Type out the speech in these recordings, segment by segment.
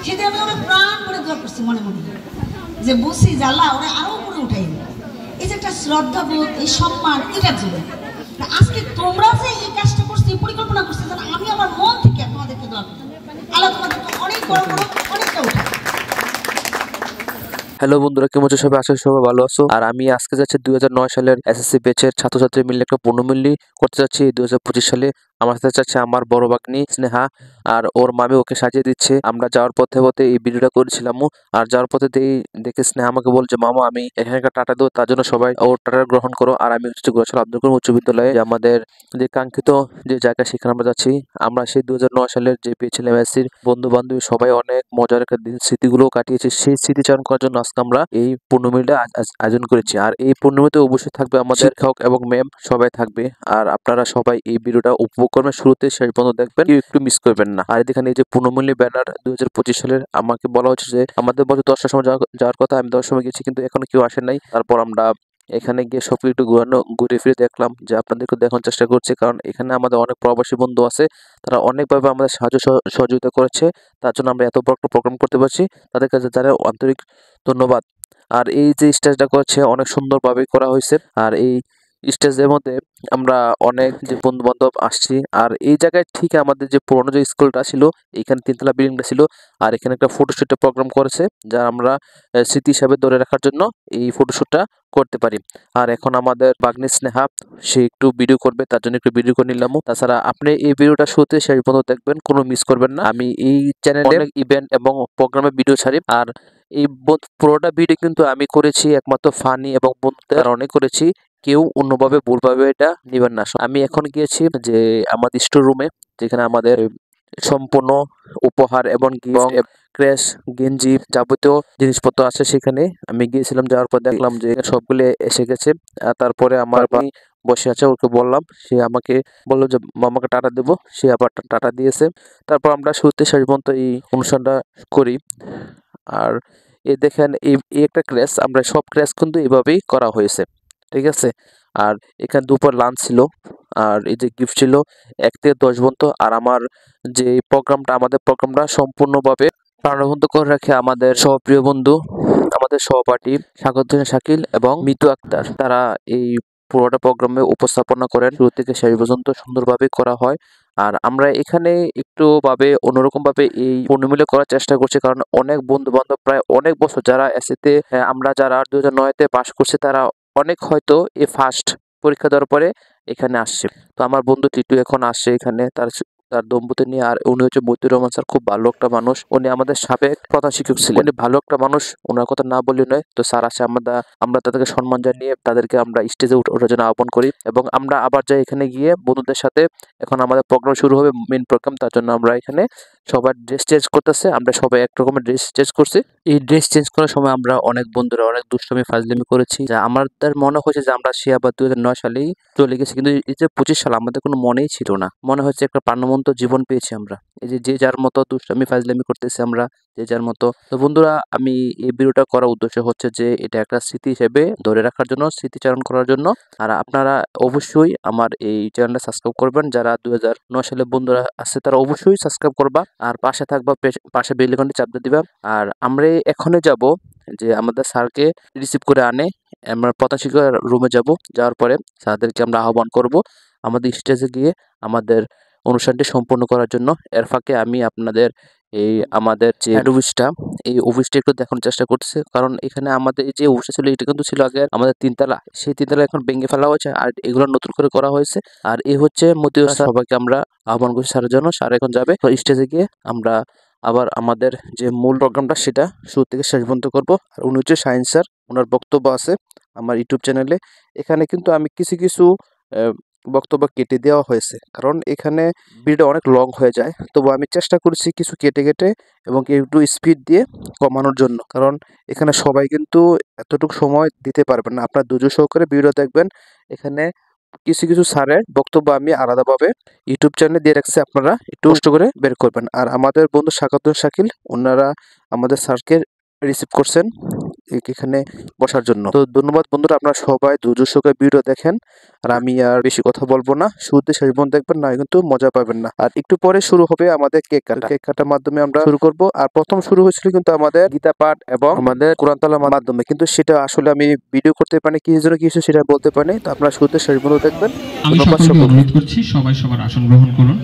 সেটা আমি ওরা প্রাণ করে দোয়া করছি মনে মনে, যে বুঝছি যে আল্লাহ ওরা আরো উপরে উঠাই। এই যে একটা শ্রদ্ধাবোধ, এই সম্মান, এটার জন্য আজকে তোমরা যে এই কাজটা করছো, এই পরিকল্পনা করছো, আমি আমার মন থেকে তোমাদেরকে দোয়া করি আল্লাহ তোমাদেরকে অনেক বড় বড় অনেকটা উঠায়। হ্যালো বন্ধুরা, কেমন আছো সবাই? আশা করি সবাই ভালো আছো। আর আমি আজকে যাচ্ছি 2009 সালের এসএসসি ব্যাচের ছাত্রছাত্রী মিলে একটা পুনর্মিলনী করতে যাচ্ছি 2025 সালে। আমার সাথে যাচ্ছে আমার বড় ভাগ্নি স্নেহা, আর ওর মামি ওকে সাজিয়ে দিচ্ছে। আমরা যাওয়ার পথে পথে এই ভিডিওটা করেছিলাম, আর যাওয়ার পথে দেখে স্নেহা আমাকে বলছে, মামা আমি এখানকার টাটা দেবো, তার জন্য সবাই ওর টাটা গ্রহণ করো। আর আমি হচ্ছে গোছাল আব্দুল করিম উচ্চ বিদ্যালয়ে, আমাদের যে কাঙ্ক্ষিত যে জায়গা, সেখানে আমরা যাচ্ছি। আমরা সেই 2009 সালের যে পেয়েছিলাম এসএসসির বন্ধু বান্ধবী সবাই অনেক মজার একটা দিন, স্মৃতিগুলো কাটিয়েছি। সেই স্মৃতিচারণ করার জন্য আজকে আমরা এই পূর্ণমিলনীটা আয়োজন করেছি। আর এই পূর্ণমিলনীতে অবশ্যই থাকবে আমাদের শিক্ষক এবং ম্যাম, সবাই থাকবে। আর আপনারা সবাই এই ভিডিওটা উপভোগ করবেন, শুরুতে শেষ পর্যন্ত দেখবেন, কেউ একটু মিস করবেন না। আর এখানে এই যে পূর্ণমিলনী ব্যানার 2025 সালের, আমাকে বলা হচ্ছে যে আমাদের বছর 10টার সময় যাওয়ার কথা, আমি 10টার সময় গেছি কিন্তু এখনো কেউ আসে নাই। তারপর আমরা এখানে গিয়ে সব একটু ঘুরে ফিরে দেখলাম, যে আপনাদেরকে দেখানোর চেষ্টা করছি, কারণ এখানে আমাদের অনেক প্রবাসী বন্ধু আছে, তারা অনেকভাবে আমাদের সাহায্য সহযোগিতা করেছে, তার জন্য আমরা এত বড় একটা প্রোগ্রাম করতে পারছি। তাদের কাছে জানাই আন্তরিক ধন্যবাদ। আর এই যে স্টেজটা করছে অনেক সুন্দরভাবে করা হয়েছে। আর এই স্টেজের মধ্যে আমরা অনেক যে বন্ধু বান্ধব আসছি। আর এই জায়গায় ঠিক আমাদের যে পুরোনো যে স্কুলটা ছিল, এখানে তিনতলা বিল্ডিংটা ছিল, আর এখানে একটা ফটোশুটের প্রোগ্রাম করেছে, যা আমরা স্মৃতি হিসাবে ধরে রাখার জন্য এই ফটোশুটটা করতে পারি। আর এখন আমাদের বাগ্নি স্নেহা, সে একটু ভিডিও করবে, তার জন্য একটু ভিডিও করে নিলাম। তাছাড়া আপনি এই ভিডিওটা শুতে শেষ পর্যন্ত দেখবেন, কোনো মিস করবেন না। আমি এই চ্যানেলে অনেক ইভেন্ট এবং প্রোগ্রামের ভিডিও ছাড়ি, আর এই পুরোটা ভিডিও কিন্তু আমি করেছি একমাত্র ফানি এবং বন্ধুদের কারণে করেছি। কেউ অন্যভাবে ভুলভাবে এটা নেবেন না। আমি এখন গিয়েছি যে আমাদের স্টোর রুমে, যেখানে আমাদের সম্পূর্ণ উপহার এবং ক্র্যাশ গেঞ্জি যাবতীয় জিনিসপত্র আছে। সেখানে আমি গিয়েছিলাম, যাওয়ার পর দেখলাম যে সবগুলো এসে গেছে। তারপরে আমার ভাই বসে আছে, ওকে বললাম, সে আমাকে বললো যে মামাকে টাটা দেবো, সে আবার টাটা দিয়েছে। তারপর আমরা শুরুতে শেষ পর্যন্ত এই অনুষ্ঠানটা করি। আর এই দেখেন, এই একটা ক্র্যাশ, আমরা সব ক্র্যাশ কিন্তু এভাবেই করা হয়েছে, ঠিক আছে। আর এখানে দুপুর লাঞ্চ ছিল, আর এই যে গিফট ছিল 1 থেকে 10 পর্যন্ত। আর আমার যে আমাদের প্রোগ্রামটা সম্পূর্ণভাবে প্রাণবন্ত করে রাখে আমাদের সহপ্রিয় বন্ধু, আমাদের সহপাঠী স্বাগত শাকিল এবং মিতু আক্তার। তারা এই পুরোটা প্রোগ্রামে উপস্থাপনা করেন, শুরু থেকে শেষ পর্যন্ত সুন্দরভাবে করা হয়। আর আমরা এখানে একটু অন্যরকম ভাবে এই পূর্ণমিলনী করার চেষ্টা করছি, কারণ অনেক বন্ধু বান্ধব প্রায় অনেক বছর যারা এসিতে, আমরা যারা 2009-তে পাশ করছি, তারা অনেক হয়তো এই ফার্স্ট পরীক্ষা দেওয়ার পরে এখানে আসছে। তো আমার বন্ধু টিটু এখন আসছে এখানে, তার দম্পতি নিয়ে। আর উনি হচ্ছে মতিউর রহমান স্যার, খুব ভালো একটা মানুষ। উনি আমাদের সাবেক প্রধান শিক্ষক ছিলেন, উনি ভালো একটা মানুষ, ওনার কথা না বললেই নয়। তো স্যার আসে, আমরা তাদেরকে সম্মান জানিয়ে তাদেরকে আমরা স্টেজে ওঠার জন্য আহ্বান করি, এবং আমরা আবার যাই এখানে গিয়ে বন্ধুদের সাথে। এখন আমাদের প্রোগ্রাম শুরু হবে, মেইন প্রোগ্রাম, তার জন্য আমরা এখানে সবার ড্রেস চেঞ্জ করতেছে। আমরা সবাই এক রকমের ড্রেস চেঞ্জ করছি। এই ড্রেস চেঞ্জ করার সময় আমরা অনেক বন্ধুরা অনেক দুষ্টমি ফাজলামি করেছি, যা আমাদের মনে হয়েছে যে আমরা সে আবার 2009 সালেই চলে গেছি, কিন্তু এই যে 25 সাল আমাদের কোনো মনেই ছিল না। মনে হচ্ছে একটা প্রাণবন্ত জীবন পেয়েছি আমরা। এই যে যার মতো দুষ্টমি ফাজলামি করতেছি আমরা, যে যার মতো। তো বন্ধুরা, আমি এই ভিডিওটা করার উদ্দেশ্য হচ্ছে যে এটা একটা স্মৃতি হিসেবে ধরে রাখার জন্য, স্মৃতিচারণ করার জন্য। আর আপনারা অবশ্যই আমার এই চ্যানেলটা সাবস্ক্রাইব করবেন। যারা 2009 সালের বন্ধুরা আছে, তারা অবশ্যই সাবস্ক্রাইব করবা, আর পাশে থাকবা, পাশে বেল আইকনটি চাপ দিয়ে দিবা। আর আমরা এখনই যাব যে আমাদের স্যারকে রিসিভ করে আনে, আমরা প্রধান শিক্ষকের রুমে যাব। যাওয়ার পরে স্যারদেরকে আমরা আহ্বান করব আমাদের স্টেজে গিয়ে আমাদের অনুষ্ঠানটি সম্পন্ন করার জন্য। এর ফাঁকে আমি আপনাদের এই আমাদের যে অফিসটা, এই অফিসটা একটু দেখানোর চেষ্টা করতেছি, কারণ এখানে আমাদের যে অফিসটা ছিল, এটা কিন্তু ছিল আগে আমাদের 3তলা, সেই 3তলা এখন ভেঙে ফেলা হয়েছে, আর এগুলো নতুন করে করা হয়েছে। আর এই হচ্ছে মতিউর স্যার, সবাইকে আমরা আহ্বান করছি স্যারের জন্য। স্যার এখন যাবে, তো স্টেজে গিয়ে আমরা আবার আমাদের যে মূল প্রোগ্রামটা, সেটা শুরু থেকে শেষ পর্যন্ত করবো। আর উনি হচ্ছে শাহিন স্যার, ওনার বক্তব্য আছে আমার ইউটিউব চ্যানেলে। এখানে কিন্তু আমি কিছু বক্তব্য কেটে দেওয়া হয়েছে, কারণ এখানে ভিডিও অনেক লং হয়ে যায়। তবু আমি চেষ্টা করেছি কিছু কেটে এবং একটু স্পিড দিয়ে কমানোর জন্য, কারণ এখানে সবাই কিন্তু এতটুকু সময় দিতে পারবেন না। আপনার ধৈর্য সহকারে ভিডিও দেখবেন। এখানে কিছু স্যারের বক্তব্য আমি আলাদাভাবে ইউটিউব চ্যানেলে দিয়ে রাখছি, আপনারা একটু কষ্ট করে বের করবেন। আর আমাদের বন্ধু স্বাগত শাকিল, ওনারা আমাদের স্যারকে রিসিভ করছেন। এখানে বসার জন্য। তো ধন্যবাদ বন্ধুরা, আপনারা সবাই ধৈর্য সহকারে ভিডিও দেখেন। আর আমি আর বেশি কথা বলবো না, শুরুতে শেষ পর্যন্ত দেখবেন, না কিন্তু মজা পাবেন না। আর একটু পরে শুরু হবে আমাদের কেক কাটার মাধ্যমে আমরা শুরু করব। আর প্রথম শুরু হয়েছিল কিন্তু আমাদের গীতা পাঠ এবং আমাদের কোরআন তালাওয়াতের মাধ্যমে, কিন্তু সেটা আসলে আমি ভিডিও করতে পারিনি, কি জন্য কি সেটা বলতে পারিনি। তো আপনারা শুরুতে শেষ পর্যন্ত দেখবেন। আমি সকলকে অনুরোধ করছি সবাই সবার আসন গ্রহণ করুন।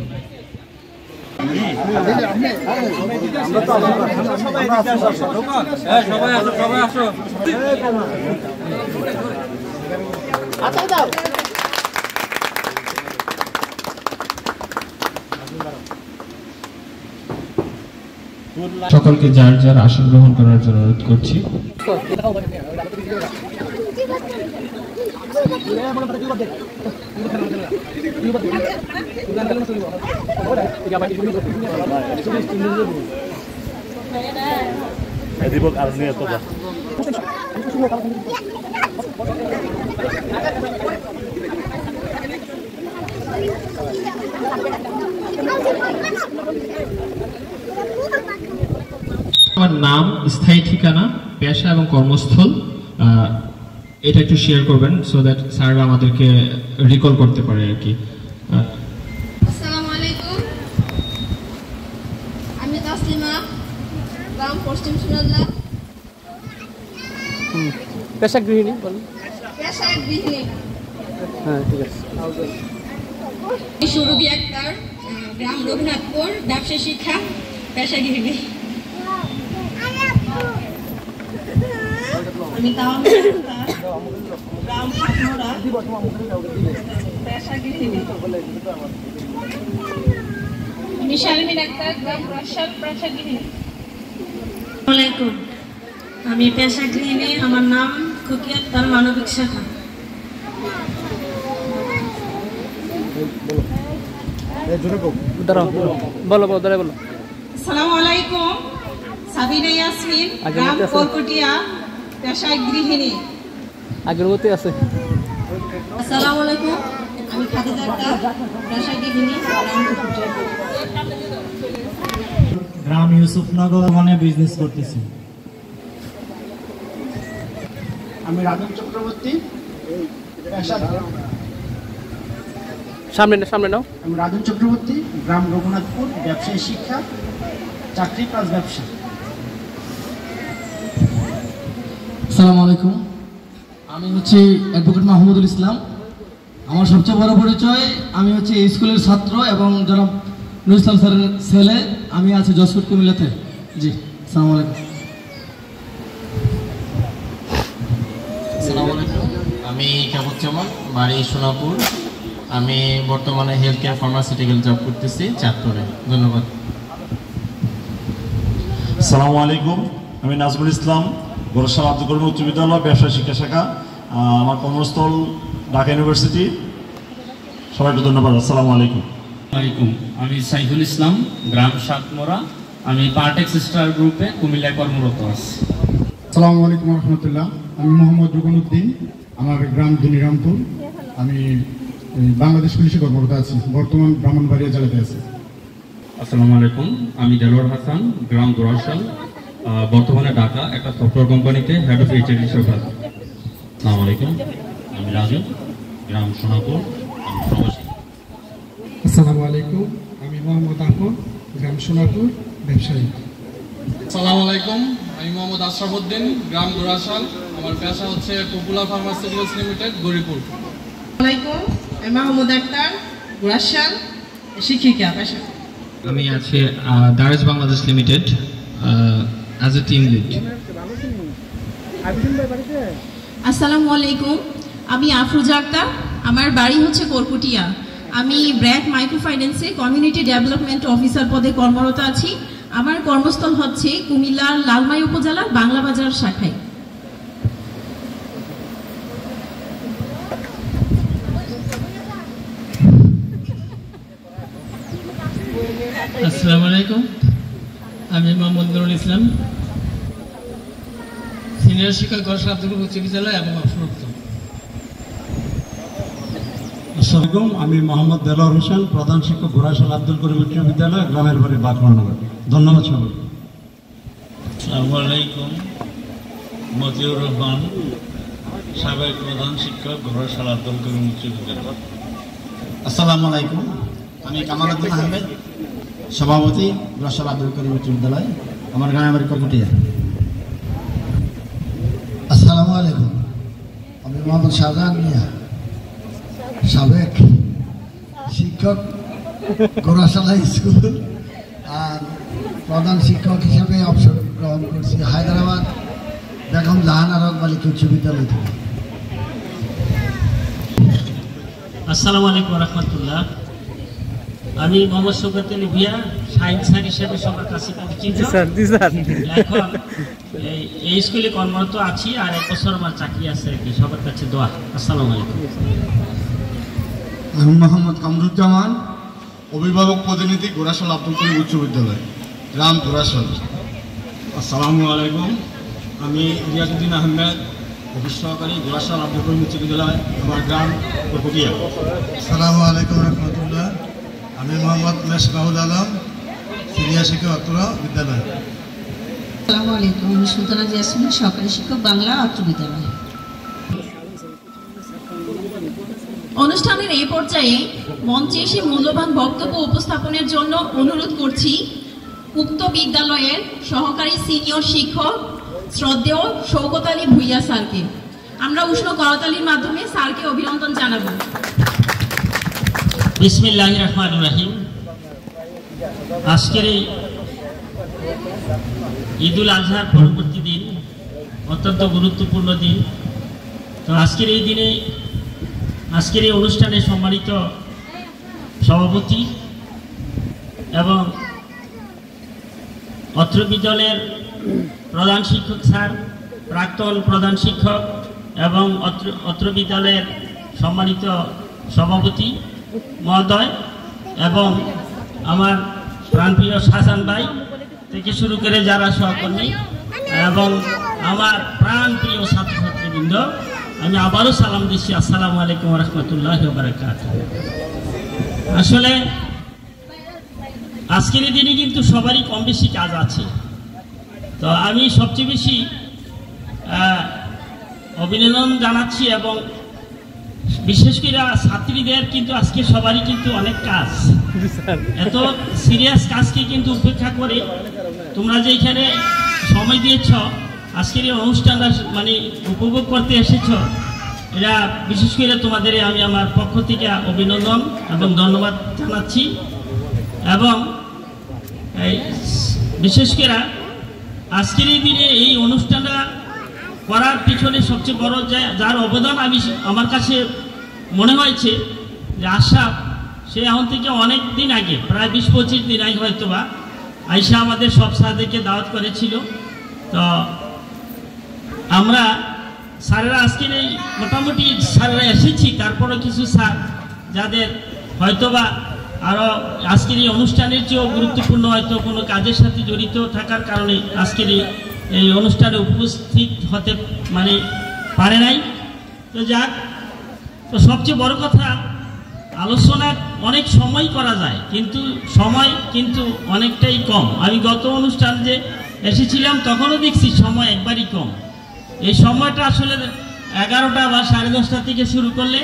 সকলকে যার যার আসন গ্রহণ করার জন্য অনুরোধ করছি। আমার নাম, স্থায়ী ঠিকানা, পেশা এবং কর্মস্থল এটা একটু শেয়ার করবেন, সো দ্যাট স্যাররা আমাদেরকে রিকল করতে পারে আর কি। আসসালামু আলাইকুম, আমি তাসলিমা, গ্রাম পশ্চিম সুনাদলা। পেশা গৃহিণী বলুন। পেশা গৃহিণী। হ্যাঁ ঠিক আছে। সুরভি আক্তার, গ্রাম রঘুনাথপুর, ব্যবসা শিক্ষা, পেশা গৃহিণী। আমি তাওয়ান গ্রাম সাতমোড়া, পেশা গৃহিণী। আমি শারমিন আক্তার, গ্রাম রাজশাল, পেশা গৃহিণী। আসসালামু আলাইকুম, আমি পেশা গৃহিণী, আমার নাম খুকি আক্তার, মানবিক শাখা। বলো বলো। আসসালামু আলাইকুম, সাবিনা ইয়াসমিন, গ্রাম কোরকুটিয়া, পেশা গৃহিণী। আগরবতী আছে। আসসালামু আলাইকুম, আমি খাদিজা আক্তার, পেশা গৃহিণী, গ্রাম ইউসুফনগর মানে বিজনেস করতেছি। আমি রাজন চক্রবর্তী, সামনে নাও। আমি রাজন চক্রবর্তী, গ্রাম রঘুনাথপুর, ব্যবসায়ী শিক্ষা, চাকরি প্লাস ব্যবসা। আসসালামু আলাইকুম, আমি হচ্ছে অ্যাডভোকেট মাহমুদুল ইসলাম। আমার সবচেয়ে বড় পরিচয়, আমি হচ্ছে এই স্কুলের ছাত্র এবং জনাব নুরুল ইসলাম স্যারের ছেলে। আমি আছি জজকোট কুমিল্লাতে। জি, আসসালামু আলাইকুম। আসসালামু আলাইকুম, আমি কাবুজ্জামান, বাড়ি সোনাপুর। আমি বর্তমানে হেলথ কেয়ার ফার্মাসিউটিক্যাল জব করতেছি চাঁদপুরে। ধন্যবাদ। আসসালামু আলাইকুম, আমি নাজমুল ইসলাম, বরিশাল আব্দুল করিম উচ্চ বিদ্যালয়, ব্যবসা শিক্ষা শাখা। আমার কর্মস্থল ঢাকা ইউনিভার্সিটি। সবাইকে ধন্যবাদ। আসসালামু আলাইকুম। আমি সাইফুল ইসলাম, গ্রাম সাতমোড়া। আমি পার্টেক্স স্টার গ্রুপে কুমিল্লায় কর্মরত আছি। আসসালামু আলাইকুম রহমতুল্লাহ, আমি মোহাম্মদ রুকনুদ্দিন, আমার গ্রাম দুনিরামপুর। আমি বাংলাদেশ পুলিশে কর্মরত আছি, বর্তমান ব্রাহ্মণবাড়িয়া জেলাতে আছি। আসসালামু আলাইকুম, আমি দেলোয়ার হাসান, গ্রাম গোরাশাল, বর্তমানে ঢাকা একটা সফটওয়্যার কোম্পানিতে হেড অফ এইচআর হিসেবে কাজ। আসসালামু আলাইকুম, আমি রাজু, গ্রাম সোনাপুর, আমি প্রবাসী। আসসালামু আলাইকুম, আমি মোহাম্মদ আহমদ, গ্রাম সোনাপুর, ব্যবসায়ী। আসসালামু আলাইকুম, আমি মোহাম্মদ আশরাফুদ্দিন, গ্রাম গোরাশাল। আমার পেশা হচ্ছে পপুলার ফার্মাসিউটিক্যালস লিমিটেড, গরিপুর। আসসালামাইকুম, আমি মাহমুদ আক্তার, গোরাশাল, শিক্ষিকা পেশা। আমি আছি Daraz Bangladesh limited as a team lead. আসসালামু আলাইকুম, আমি আফরোজা আক্তার, আমার বাড়ি হচ্ছে কোরকুটিয়া। আমি ব্র্যাক মাইক্রো ফাইন্যান্সে কমিউনিটি ডেভেলপমেন্ট অফিসার পদে কর্মরত আছি। আমার কর্মস্থল হচ্ছে কুমিল্লার লালমাই উপজেলার বাংলা বাজার শাখায়। আসসালামু আলাইকুম, আমি মোহাম্মদ নুরুল ইসলাম, সিনিয়র শিক্ষক গোরাশাল আব্দুল করিম উচ্চ বিদ্যালয় এবং অবসরপ্রাপ্ত। আসসালামু আলাইকুম, আমি মোহাম্মদ দেলোয়ার হোসেন, প্রধান শিক্ষক গোরাশাল আব্দুল করিম উচ্চ বিদ্যালয়, গ্রামের বাড়ি বাঁকুড়ানগর। ধন্যবাদ সবাই। আসসালামু আলাইকুম, মতিউর রহমান, সাবেক প্রধান শিক্ষক, ঘোড়াশাল আব্দুল করিম উচ্চ বিদ্যালয়। আসসালামু আলাইকুম, আমি কামাল উদ্দিন আহমেদ, সভাপতি ঘোড়াশাল আব্দুল করিম উচ্চ বিদ্যালয়, আমার গ্রামের বাড়ি করকুটিয়া। আসসালামু আলাইকুম, আমি মোহাম্মদ শাহজাহান মিয়া, সাবেক শিক্ষক, ঘোড়াশালা স্কুল, আর প্রধান শিক্ষক হিসেবে অবসর গ্রহণ করছি হায়দ্রাবাদ বেগম জাহানারা বালিকা উচ্চ বিদ্যালয় থেকে। আসসালামু আলাইকুম রহমতুল্লাহ। আমি মোহাম্মদ শওকত আলী ভূঁইয়া, সায়েন্স স্যার হিসেবে সবার কাছে পরিচিত। এখন এই স্কুলে কর্মরত আছি, আর 1 বছর আমার চাকরি আছে আর কি। সবার কাছে দোয়া। আসসালামু আলাইকুম। আমি মোহাম্মদ কামরুজ্জামান, অভিভাবক প্রতিনিধি, ঘোড়াশাল আব্দুল করিম উচ্চ বিদ্যালয়, গ্রাম ঘোড়াশাল। আসসালামু আলাইকুম, আমি রিয়াজউদ্দিন আহমেদ, অফিস সহকারী, ঘোড়াশাল আব্দুল করিম উচ্চ বিদ্যালয়, আমার গ্রাম করকুটিয়া। আসসালামু আলাইকুম রহমতুল্লাহ, আমি মোহাম্মদ মেশবাহুল আলম, সিনিয়র শিক্ষক অত্র বিদ্যালয়। আসসালামু আলাইকুম, আমি সুলতানা ইয়াসমিন, সহকারী শিক্ষক, বাংলা অত্র বিদ্যালয়। অনুষ্ঠানের এই পর্যায়ে মঞ্চে এসে মূল্যবান বক্তব্য উপস্থাপনের জন্য অনুরোধ করছি উক্ত বিদ্যালয়ের সহকারী সিনিয়র শিক্ষক শ্রদ্ধেয় শওকত আলী ভূঁইয়া স্যারকে। আমরা উষ্ণ করতালির মাধ্যমে স্যারকে অভিনন্দন জানাবো। বিসমিল্লাহির রহমানির রহিম। আজকের এই ঈদুল আজহার পরবর্তী দিন, অত্যন্ত গুরুত্বপূর্ণ দিন। তো আজকের এই দিনে, আজকের এই অনুষ্ঠানে সম্মানিত সভাপতি এবং অত্র বিদ্যালয়ের প্রধান শিক্ষক স্যার, প্রাক্তন প্রধান শিক্ষক এবং অত্র বিদ্যালয়ের সম্মানিত সভাপতি মহোদয় এবং আমার প্রাণপ্রিয় শাহজাহান ভাই থেকে শুরু করে যারা সহকর্মী এবং আমার প্রাণপ্রিয় ছাত্রছাত্রীবৃন্দ, আমি আবারও সালাম দিচ্ছি। আসসালামু আলাইকুম রহমতুল্লাহি ওয়া বারাকাতুহু। আসলে আজকের এই দিনে কিন্তু সবারই কম বেশি কাজ আছে। তো আমি সবচেয়ে বেশি অভিনন্দন জানাচ্ছি এবং বিশেষ করে ছাত্রীদের, কিন্তু আজকে সবারই কিন্তু অনেক কাজ, এত সিরিয়াস কাজকে কিন্তু উপেক্ষা করে তোমরা যে এখানে সময় দিয়েছ, আজকের এই অনুষ্ঠানটা মানে উপভোগ করতে এসেছ, এরা বিশেষ করে তোমাদের আমি আমার পক্ষ থেকে অভিনন্দন এবং ধন্যবাদ জানাচ্ছি। এবং বিশেষ করে আজকের এই দিনে এই অনুষ্ঠানটা করার পিছনে সবচেয়ে বড় যার অবদান আমার কাছে মনে হয়েছে যে আশরাফ, সে এখন থেকে অনেক দিন আগে, প্রায় 20-25 দিন আগে হয়তো বা আইসা আমাদের সব স্যারদেরকে দাওয়াত করেছিল। তো আমরা স্যারেরা আজকের এই মোটামুটি স্যারেরা এসেছি, তারপরও কিছু স্যার যাদের হয়তোবা আরও আজকের এই অনুষ্ঠানের চেয়েও গুরুত্বপূর্ণ হয়তো কোনো কাজের সাথে জড়িত থাকার কারণে আজকের এই অনুষ্ঠানে উপস্থিত হতে মানে পারে নাই। তো যাক, তো সবচেয়ে বড় কথা, আলোচনা অনেক সময় করা যায়, কিন্তু সময় কিন্তু অনেকটাই কম। আমি গত অনুষ্ঠান যে এসেছিলাম তখনও দেখছি সময় একবারই কম। এই সময়টা আসলে 11টা বা 10:30 থেকে শুরু করলে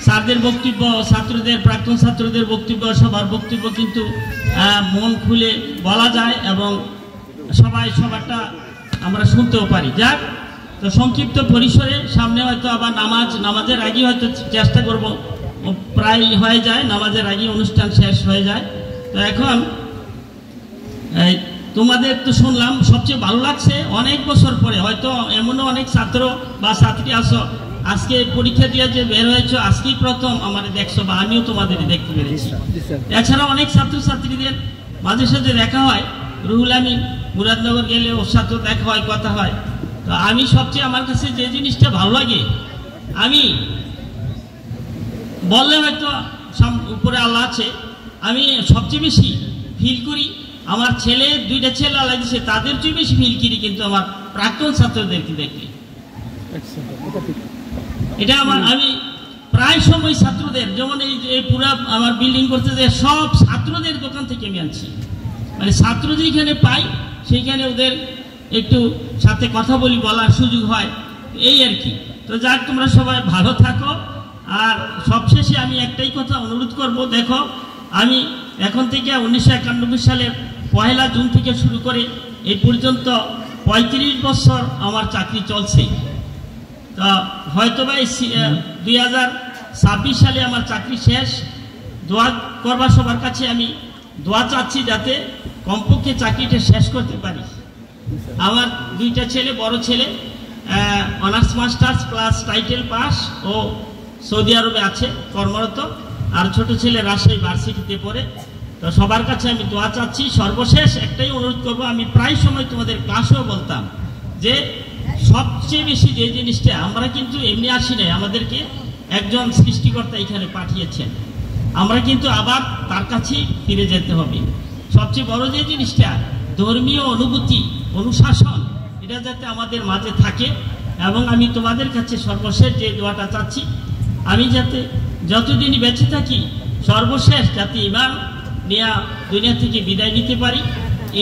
স্যারদের বক্তব্য, ছাত্রদের, প্রাক্তন ছাত্রদের বক্তব্য, সবার বক্তব্য কিন্তু মন খুলে বলা যায় এবং সবারটা আমরা শুনতেও পারি। যাক, তো সংক্ষিপ্ত পরিসরে সামনে হয়তো আবার নামাজের আগে হয়তো চেষ্টা করব, প্রায় হয়ে যায়, নামাজের আগে অনুষ্ঠান শেষ হয়ে যায়। তো এখন তোমাদের তো শুনলাম, সবচেয়ে ভালো লাগছে অনেক বছর পরে, হয়তো এমনও অনেক ছাত্র বা ছাত্রী আছো আজকে পরীক্ষা দিয়ে যে বের হয়েছ, আজকেই প্রথম আমাদের দেখছো বা আমিও তোমাদের দেখতে পেরেছি। এছাড়া অনেক ছাত্রছাত্রীদের মাঝে সাথে দেখা হয়, রুহুল আমিন মুরাদনগর গেলে ওর সাথেও দেখা হয়, কথা হয়। তো আমি সবচেয়ে আমার কাছে যে জিনিসটা ভালো লাগে, আমি বললে হয়তো উপরে আল্লাহ আছে, আমি সবচেয়ে বেশি ফিল করি আমার ছেলে, 2টা ছেলে আল্লাহ দিচ্ছে, তাদের চেয়ে বেশি ফিল করি কিন্তু আমার প্রাক্তন ছাত্রদেরকে দেখে। এটা আমি প্রায় সময় ছাত্রদের, যেমন এই পুরা আমার বিল্ডিং করতে যে সব ছাত্রদের দোকান থেকে আমি আনছি, মানে ছাত্র যেখানে পাই সেইখানে ওদের একটু সাথে কথা বলি, বলার সুযোগ হয়, এই আর কি। তো যাক, তোমরা সবাই ভালো থাকো। আর সবশেষে আমি একটাই কথা অনুরোধ করব, দেখো আমি এখন থেকে 1991 সালের 1 জুন থেকে শুরু করে এই পর্যন্ত 35 বছর আমার চাকরি চলছে। তো হয়তো বা 2026 সালে আমার চাকরি শেষ। দোয়া করবা সবার কাছে, আমি দোয়া চাচ্ছি যাতে কমপক্ষে চাকরিটা শেষ করতে পারি। আমার 2টা ছেলে, বড় ছেলে honours masters plus title pass ও সৌদি আরবে আছে কর্মরত, আর ছোট ছেলে রাজশাহী ভার্সিটিতে পড়ে। তো সবার কাছে আমি দোয়া চাচ্ছি। সর্বশেষ একটাই অনুরোধ করব, আমি প্রায় সময় তোমাদের ক্লাসেও বলতাম যে সবচেয়ে বেশি যে জিনিসটা, আমরা কিন্তু এমনি আসি নাই, আমাদেরকে একজন সৃষ্টিকর্তা এখানে পাঠিয়েছেন, আমরা কিন্তু আবার তার কাছেই ফিরে যেতে হবে। সবচেয়ে বড় যে জিনিসটা ধর্মীয় অনুভূতি, অনুশাসন, এটা যাতে আমাদের মাঝে থাকে। এবং আমি তোমাদের কাছে সর্বশেষ যে দোয়াটা চাচ্ছি, আমি যাতে যতদিনই বেঁচে থাকি সর্বশেষ যাতে ঈমান নিয়ে দুনিয়া থেকে বিদায় নিতে পারি,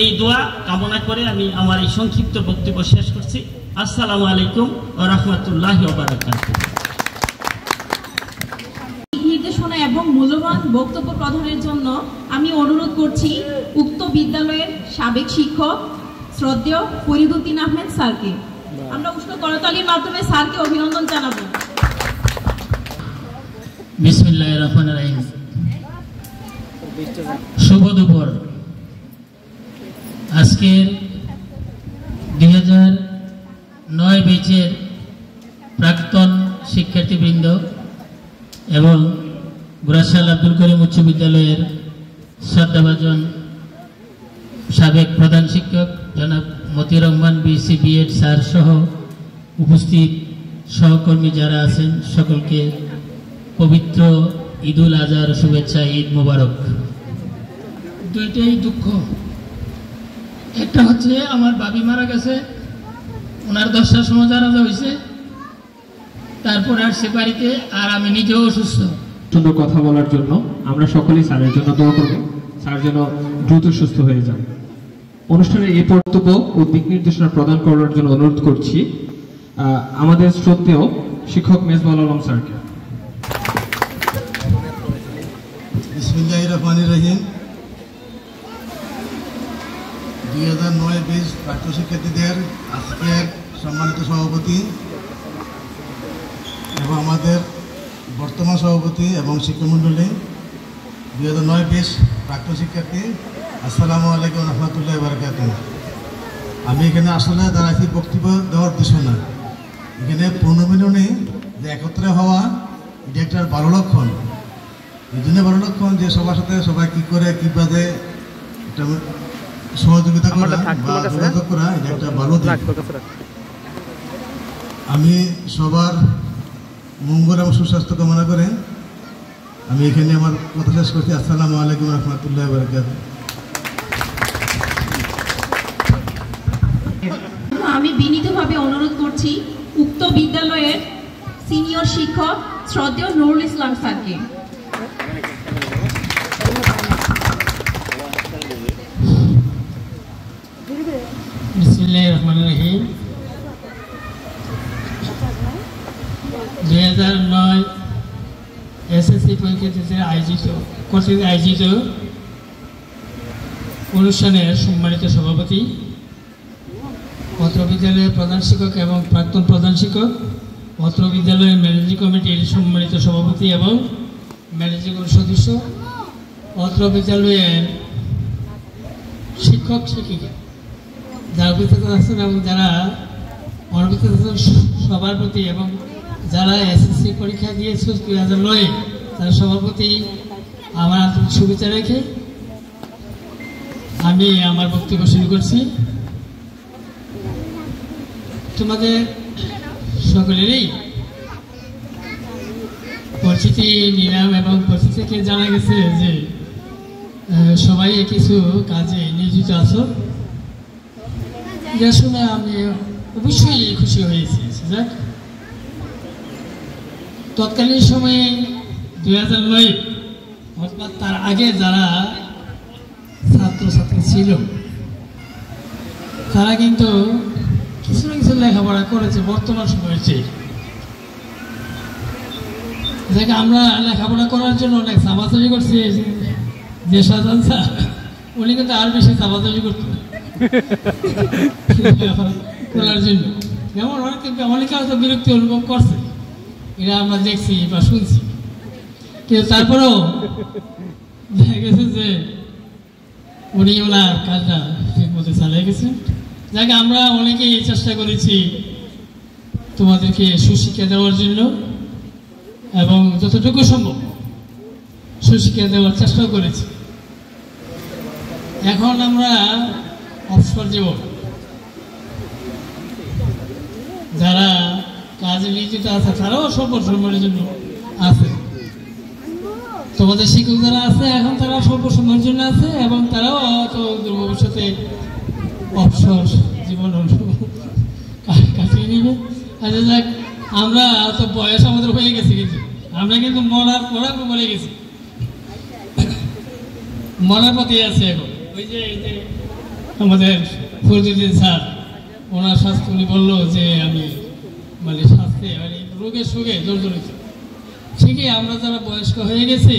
এই দোয়া কামনা করে আমি আমার এই সংক্ষিপ্ত বক্তব্য শেষ করছি। আসসালামু আলাইকুম ওয়া রাহমাতুল্লাহি ওয়া বারাকাতুহু। নির্দেশনা এবং মূল্যবান বক্তব্য প্রদানের জন্য আমি অনুরোধ করছি উক্ত বিদ্যালয়ের সাবেক শিক্ষক শ্রদ্ধেয় ফরিদউদ্দিন আহমেদ স্যারকে। আমরা উষ্ণ করতালির মাধ্যমে স্যারকে অভিনন্দন জানাবো। বিসমিল্লাহির রহমানির রহিম। শুভ দুপুর। আজকের 2009 ব্যাচের প্রাক্তন শিক্ষার্থীবৃন্দ এবং গুরাশাল আব্দুল করিম উচ্চ বিদ্যালয়ের শ্রদ্ধাভাজন সাবেক প্রধান শিক্ষক জনাব Motiur Rahman BSc BEd sir সহ উপস্থিত সহকর্মী যারা আছেন, সকলকে পবিত্র ঈদুল আজহার শুভেচ্ছা, ঈদ মোবারক। দুইটাই দুঃখ, একটা হচ্ছে আমার বাবি মারা গেছে, ওনার 10টার সময় জানাজা হয়েছে, তারপর আসছে বাড়িতে, আর আমি নিজেও অসুস্থ। সুন্দর কথা বলার জন্য আমরা সকলেই স্যারের জন্য দোয়া করব, স্যার যেন দ্রুত সুস্থ হয়ে যান। অনুষ্ঠানের এই বক্তব্য ও দিক নির্দেশনা প্রদান করার জন্য অনুরোধ করছি আমাদের শ্রদ্ধেয় শিক্ষক মেজবাউল আলম স্যারকে। বিসমিল্লাহির রহমানির রহিম। 2009-20 প্রাক্তন শিক্ষার্থীদের আজকের সম্মানিত সভাপতি এবং আমাদের বর্তমান সভাপতি এবং শিক্ষামণ্ডলী, 2009-20 প্রাক্তন শিক্ষার্থী, আসসালামু আলাইকুম রহমতুল্লাহ বারাকাতুহু। আমি এখানে আসলে দাঁড়াইছি বক্তব্য দেওয়ার উদ্দেশ্য না, এখানে পুনর্মিলনী যে একত্রে হওয়া, এটা একটা ভালো লক্ষণ। এই জন্য ভালো লক্ষণ যে সবার সাথে সবাই কী করে কীভাবে একটা সহযোগিতা করা বা যোগাযোগ করা, এটা একটা ভালো দিক। আমি সবার মঙ্গল এবং সুস্বাস্থ্য কামনা করে আমি এখানে আমার কথা শেষ করছি। আসসালামু আলাইকুম রহমতুল্লাহ বারাকাতুহু। আমি বিনীতভাবে অনুরোধ করছি উক্ত বিদ্যালয়ের সিনিয়র শিক্ষক শ্রদ্ধেয় নুরুল ইসলাম স্যারকে। বিসমিল্লাহির রহমানির রহিম। 2009 এসএসসি পরীক্ষার্থীদের কর্তৃক আয়োজিত অনুষ্ঠানের সম্মানিত সভাপতি, অত্র বিদ্যালয়ের প্রধান শিক্ষক এবং প্রাক্তন প্রধান শিক্ষক, অত্র বিদ্যালয়ের ম্যানেজিং কমিটির সম্মানিত সভাপতি এবং ম্যানেজিং সদস্য, অত্র বিদ্যালয়ের শিক্ষক শিক্ষিকা যারা উপস্থিত আছেন এবং যারা অনুপস্থিত আছেন, সবার প্রতি, এবং যারা এসএসসি পরীক্ষা দিয়েছে 2009 তার সভাপতি আমার আন্তরিক শুভেচ্ছা রেখে আমি আমার বক্তব্য শুরু করছি। তোমাদের সকলেরই পরিচিতি নিলাম এবং পরিচিতি থেকে জানা গেছে যে সবাই কিছু কাজে নিয়োজিত আছো, যা শুনে আমি অবশ্যই খুশি হয়েছি। তৎকালীন সময়ে 2009 অর্থাৎ তার আগে যারা ছাত্রছাত্রী ছিল তারা কিন্তু কিছু না কিছু লেখাপড়া করেছে বর্তমান সময়ের চেয়ে। দেখ আমরা লেখাপড়া করার জন্য অনেক চাপাচাপি করছি, যে শাহজাহান স্যার উনি কিন্তু আর বেশি চাপাচাপি করতেন করার জন্য। যেমন অনেকে হয়তো বিরক্তি অনুভব করছে, এটা আমরা দেখছি বা শুনছি, কিন্তু তারপরেও দেখা গেছে যে উনি ওনার কাজটা ঠিক মতো চালিয়ে গেছেন। যাকে আমরা অনেকেই চেষ্টা করেছি তোমাদেরকে সুশিক্ষা দেওয়ার জন্য, এবং যতটুকু সম্ভব সুশিক্ষা দেওয়ার চেষ্টাও করেছি। এখন আমরা অবসর জীবন, যারা কাজে নিয়োজিত আছে তারাও স্বল্প সময়ের জন্য আছে। তোমাদের শিক্ষক যারা আছে এখন তারা স্বল্প সময়ের জন্য আছে, এবং তারাও তো ভবিষ্যতে অবসর জীবন কাটিয়ে নেবে। আচ্ছা যাক, আমরা তো বয়স আমাদের হয়ে গেছে, কিন্তু আমরা কিন্তু মরার মরে গেছি, মরার পথে আছে এখন। ওই যে আমাদের ফরিদুদ্দিন স্যার ওনার স্বাস্থ্য উনি বললো যে আমি মানে স্বাস্থ্যে মানে রোগের সুখে জর্জরিত। ঠিকই আমরা যারা বয়স্ক হয়ে গেছি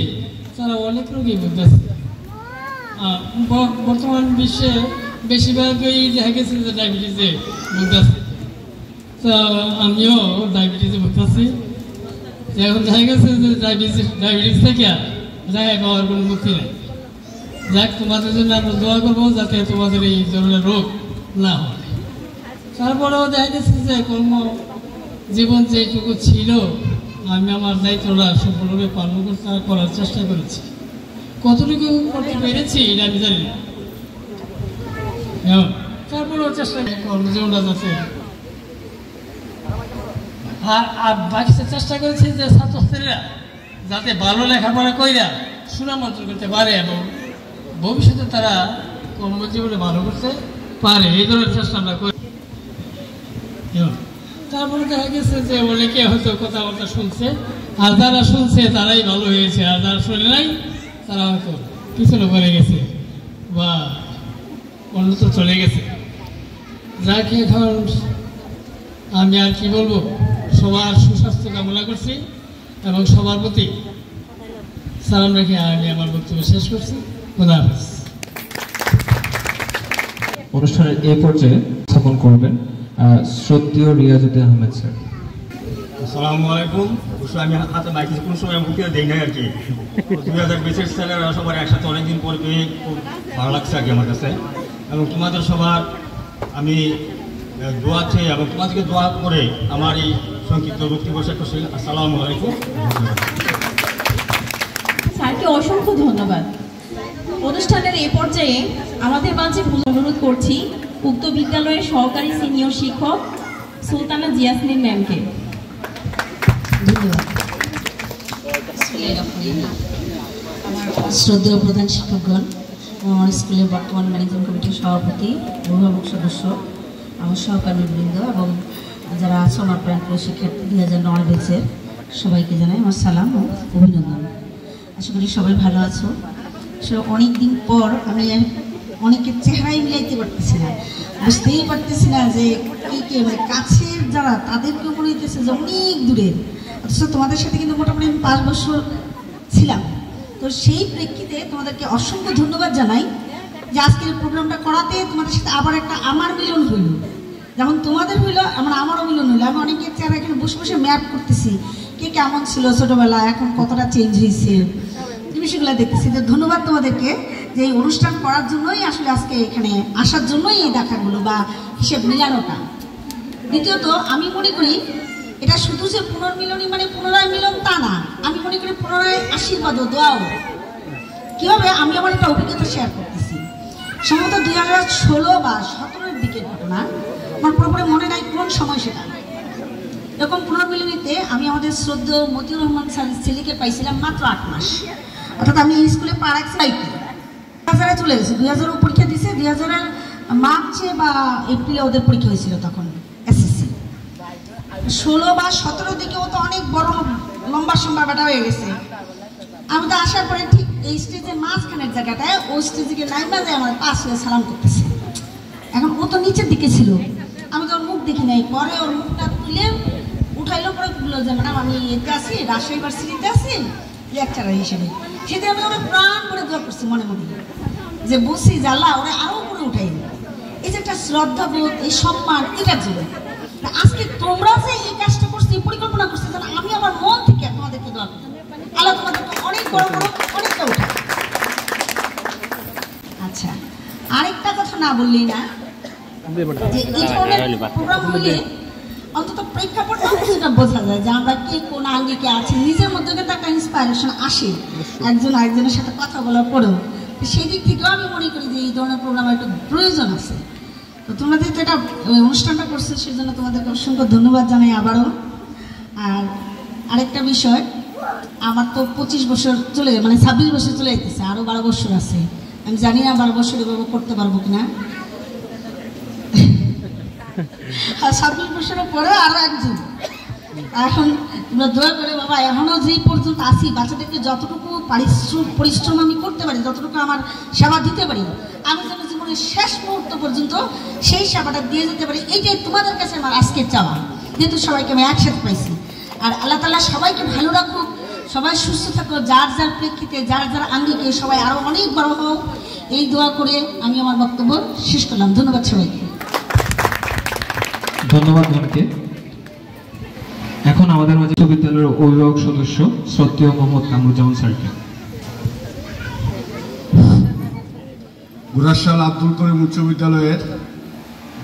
তারা অনেক রোগী ভুগতেছে। বর্তমান বিশ্বে বেশিরভাগই দেখা গেছে যে ডায়াবেটিসে ভুগতেছে। তো আমিও ডায়াবেটিসে ভুগতেছি। এখন দেখা গেছে যে ডায়াবেটিস থেকে রেহাই পাওয়ার কোনো মুক্তি নেই। যাক, তোমাদের জন্য আমরা দোয়া করবো যাতে তোমাদের এই ধরনের রোগ না হয়। তারপরেও দেখা গেছে যে কর্ম জীবন যেটুকু ছিল আমি আমার দায়িত্বটা সম্পূর্ণভাবে পালন করার চেষ্টা করেছি। কতটুকু করতে পেরেছি এটা আমি জানি না, তারপরেও চেষ্টা কর্মজীবনটা যাতে আর বাকি চেষ্টা করেছি যে ছাত্রছাত্রীরা যাতে ভালো লেখাপড়া কইরা সুনাম অর্জন করতে পারে এবং ভবিষ্যতে তারা কর্মজীবনে ভালো করতে পারে, এই ধরনের চেষ্টা আমরা করি। তারপরে দেখা গেছে যে অনেকে হয়তো কথাবার্তা শুনছে, আর যারা শুনছে তারাই ভালো হয়েছে, আর যারা শুনে নাই তারা হয়তো পিছনে পড়ে গেছে বা অন্যত্র চলে গেছে। যাকে এখন আমি আর কি বলবো, সবার সুস্বাস্থ্য কামনা করছি এবং সবার প্রতি সালাম রেখে আমি আমার বক্তব্য শেষ করছি। খোদা হাফেজ। অনুষ্ঠানের এই পর্যায়ে স্থাপন করবেন শ্রদ্ধেয় রিয়াজউদ্দিন আহমেদ স্যার। আসসালামু আলাইকুম। অবশ্যই আমি হাতে বাইক কোনো সময় মুখে দেই নাই আর কি। 2020 সালের সবার একসাথে অনেকদিন পর পেয়ে খুব ভালো লাগছে আর কি আমার কাছে। এবং তোমাদের সবার আমি দোয়া চাই এবং তোমাদেরকে দোয়া করে আমার এই সংক্ষিপ্ত বক্তব্য শেষ করছি। আসসালামু আলাইকুম। স্যারকে অসংখ্য ধন্যবাদ। অনুষ্ঠানের এই পর্যায়ে আমাদের মাঝে অনুরোধ করছি উক্ত বিদ্যালয়ের সহকারী সিনিয়র শিক্ষক সুলতানা জিয়াসমিন ম্যামকে। ধন্যবাদ। আমার শ্রদ্ধেয় প্রধান শিক্ষকগণ, আমার স্কুলের বর্তমান ম্যানেজিং কমিটির সভাপতি, অভিভাবক সদস্য, আমার সহকর্মীবৃন্দ এবং যারা আছো আমার প্রাণপ্রিয় শিক্ষার্থী 2009 ব্যাচের সবাইকে জানাই আমার সালাম ও অভিনন্দন। আশা করি সবাই ভালো আছো। অনেক দিন পর আমি অনেকের চেহারাই মিলাইতে পারতেছি না, বুঝতেই পারতেছি না যে কে মানে কাছের যারা তাদেরকেও মনে হইতেছে যে অনেক দূরের, অথচ তোমাদের সাথে কিন্তু মোটামুটি আমি 5 বছর ছিলাম। তো সেই প্রেক্ষিতে তোমাদেরকে অসংখ্য ধন্যবাদ জানাই যে আজকের প্রোগ্রামটা করাতে তোমাদের সাথে আবার একটা আমার মিলন হইল। যেমন তোমাদের হইলো আমারও মিলন হইলো। আমি অনেকের চেহারা এখানে বসে বসে ম্যাপ করতেছি, কে কেমন ছিল ছোটবেলা, এখন কতটা চেঞ্জ হয়েছে, বিষয়গুলো দেখতেছি। তো ধন্যবাদ তোমাদেরকে যে এই অনুষ্ঠান করার জন্যই আসলে আজকে এখানে আসার জন্যই এই দেখাগুলো বা হিসেব মিলানোটা। দ্বিতীয়ত আমি মনে করি এটা শুধু যে পুনর্মিলনী মানে পুনরায় মিলন তা না, আমি মনে করি পুনরায় আশীর্বাদ ও দোয়াও। কীভাবে আমি আমার একটা অভিজ্ঞতা শেয়ার করতেছি। সম্ভবত 2016 বা 17-এর দিকের ঘটনা, আমার পুরোপুরি মনে নাই কোন সময় সেটা। এরকম পুনর্মিলনীতে আমি আমাদের শ্রদ্ধেয় মতিউর রহমান স্যারের ছেলেকে পাইছিলাম মাত্র 8 মাস। অর্থাৎ আমি এই স্কুলে পা রাখছি 2000-এ চলে গেছি। 2000 পরীক্ষা দিছে, 2000-এর মার্চে বা এপ্রিলে ওদের পরীক্ষা হয়েছিল তখন এসএসসি। 16 বা 17 দিকে ও তো অনেক বড় লম্বা বেটা হয়ে গেছে। আমি তো আসার পরে ঠিক এই স্টেজের মাঝখানের জায়গাটায় ও স্টেজে নাইমা যায় আমার পাশ হয়ে সালাম করতেছে। এখন ও তো নিচের দিকে ছিল, আমি তো ওর মুখ দেখি নাই, পরে ওর মুখটা তুলে উঠাইলো, পরে বললো যে ম্যাডাম আমি এতে আছি, রাজশাহী ইউনিভার্সিটিতে আছি লেকচারার হিসেবে। সেটা আমি ওরা প্রাণ করে দোয়া করছি মনে মনে, যে বসি জ্বালা ওরা আরো উপরে উঠাইনি। এই যে একটা শ্রদ্ধাবোধ, এই সম্মান, এটার জন্য আজকে তোমরা যে এই কাজটা করছি, পরিকল্পনা করছি, যেন আমি আমার মন থেকে তোমাদেরকে দোয়া করি, আল্লাহ তোমাদেরকে অনেক বড় বড় অনেকটা উঠা। আচ্ছা, আরেকটা কথা না বললেই না, যে এই ধরনের প্রোগ্রামগুলি অন্তত প্রেক্ষাপটটা কিছুটা বোঝা যায় যে আমরা কে কোন আঙ্গিকে আছি, নিজের মধ্যে কিন্তু একটা ইন্সপায়ারেশন আসে একজন আরেকজনের সাথে কথা বলার পরেও। সেই দিক থেকেও আমি মনে করি যে এই ধরনের প্রোগ্রামের একটু প্রয়োজন আছে। তো তোমরা যেহেতু এটা অনুষ্ঠানটা করছো, সেই জন্য তোমাদেরকে অসংখ্য ধন্যবাদ জানাই আবারও। আর আরেকটা বিষয়, আমার তো 25 বছর চলে, মানে 26 বছর চলে যেতেছে, আরও 12 বছর আছে। আমি জানি না 12 বছর এভাবে করতে পারবো কিনা। আর 26 বছরের পরে আরো একজন। এখন তোমরা দয়া করে বাবা, এখনো যেই পর্যন্ত আসি, বাচ্চাদেরকে যতটুকু পরিশ্রম আমি করতে পারি, যতটুকু আমার সেবা দিতে পারি, আমি যেন জীবনের শেষ মুহূর্ত পর্যন্ত সেই সেবাটা দিয়ে যেতে পারি। এইটাই তোমাদের কাছে আমার আজকের চাওয়া, যেহেতু সবাইকে আমি একসাথে পাইছি। আর আল্লাহ তাআলা সবাইকে ভালো রাখুক, সবাই সুস্থ থাকো, যার যার প্রেক্ষিতে, যার যার আঙ্গিকে সবাই আরো অনেক বড় হোক, এই দোয়া করে আমি আমার বক্তব্য শেষ করলাম। ধন্যবাদ সবাইকে। ধন্যবাদ ম্যামকে। এখন আমাদের মাঝে বিদ্যালয়ের অভিভাবক সদস্য শ্রদ্ধেয় মোহাম্মদ কামরুজ্জামান স্যারকে। গুরাশাল আব্দুল করিম উচ্চ বিদ্যালয়ের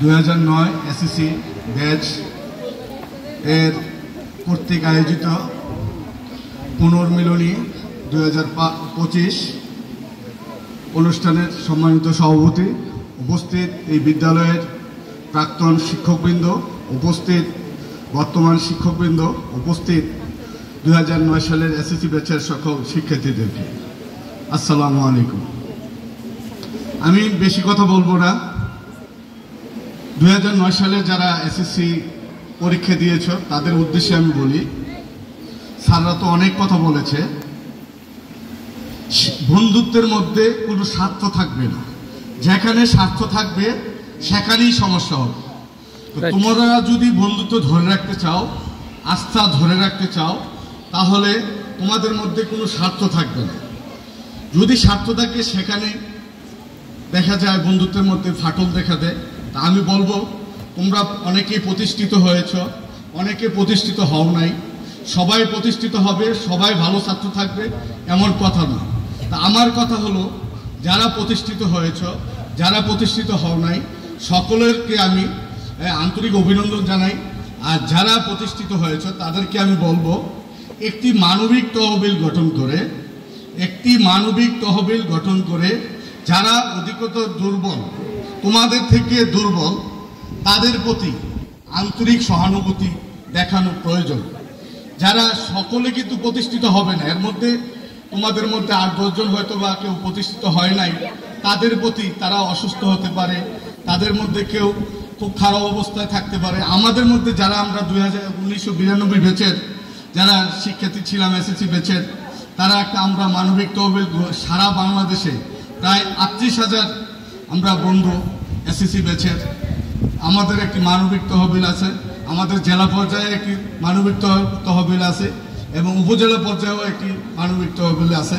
2009 এসএসসি ব্যাচ এর কর্তৃক আয়োজিত পুনর্মিলনী 2025 অনুষ্ঠানের সম্মানিত সভাপতি, উপস্থিত এই বিদ্যালয়ের প্রাক্তন শিক্ষকবৃন্দ, উপস্থিত বর্তমান শিক্ষকবৃন্দ, উপস্থিত 2009 সালের এসএসসি ব্যাচের সকল শিক্ষার্থীদেরকে আসসালামু আলাইকুম। আমি বেশি কথা বলবো না। 2009 সালে যারা এসএসসি পরীক্ষা দিয়েছ তাদের উদ্দেশ্যে আমি বলি, স্যাররা তো অনেক কথা বলেছে, বন্ধুত্বের মধ্যে কোনো স্বার্থ থাকবে না, যেখানে স্বার্থ থাকবে সেখানেই সমস্যা হবে। তো তোমরা যদি বন্ধুত্ব ধরে রাখতে চাও, আস্থা ধরে রাখতে চাও, তাহলে তোমাদের মধ্যে কোনো স্বার্থ থাকবে না। যদি স্বার্থ থাকে সেখানে দেখা যায় বন্ধুত্বের মধ্যে ফাটল দেখা দেয়। তা আমি বলবো, তোমরা অনেকেই প্রতিষ্ঠিত হয়েছ, অনেকে প্রতিষ্ঠিত হও নাই, সবাই প্রতিষ্ঠিত হবে, সবাই ভালো ছাত্র থাকবে এমন কথা না। তা আমার কথা হলো, যারা প্রতিষ্ঠিত হয়েছ, যারা প্রতিষ্ঠিত হও নাই, সকলেরকে আমি আন্তরিক অভিনন্দন জানাই। আর যারা প্রতিষ্ঠিত হয়েছ তাদেরকে আমি বলবো, একটি মানবিক তহবিল গঠন করে যারা অধিকতর দুর্বল, তোমাদের থেকে দুর্বল, তাদের প্রতি আন্তরিক সহানুভূতি দেখানো প্রয়োজন। যারা সকলে কিন্তু প্রতিষ্ঠিত হবে না, এর মধ্যে তোমাদের মধ্যে 8-10 জন হয়তো বা কেউ প্রতিষ্ঠিত হয় নাই, তাদের প্রতি তারা অসুস্থ হতে পারে, তাদের মধ্যে কেউ খুব খারাপ অবস্থায় থাকতে পারে। আমাদের মধ্যে যারা আমরা 1992 ব্যাচের যারা শিক্ষার্থী ছিলাম, এসএসসি ব্যাচের, তারা একটা আমরা মানবিক তহবিল সারা বাংলাদেশে প্রায় 38,000 আমরা বন্ধু এসএসসি ব্যাচের, আমাদের একটি মানবিক তহবিল আছে। আমাদের জেলা পর্যায়ে একটি মানবিক তহবিল আছে এবং উপজেলা পর্যায়েও একটি মানবিক তহবিল আছে।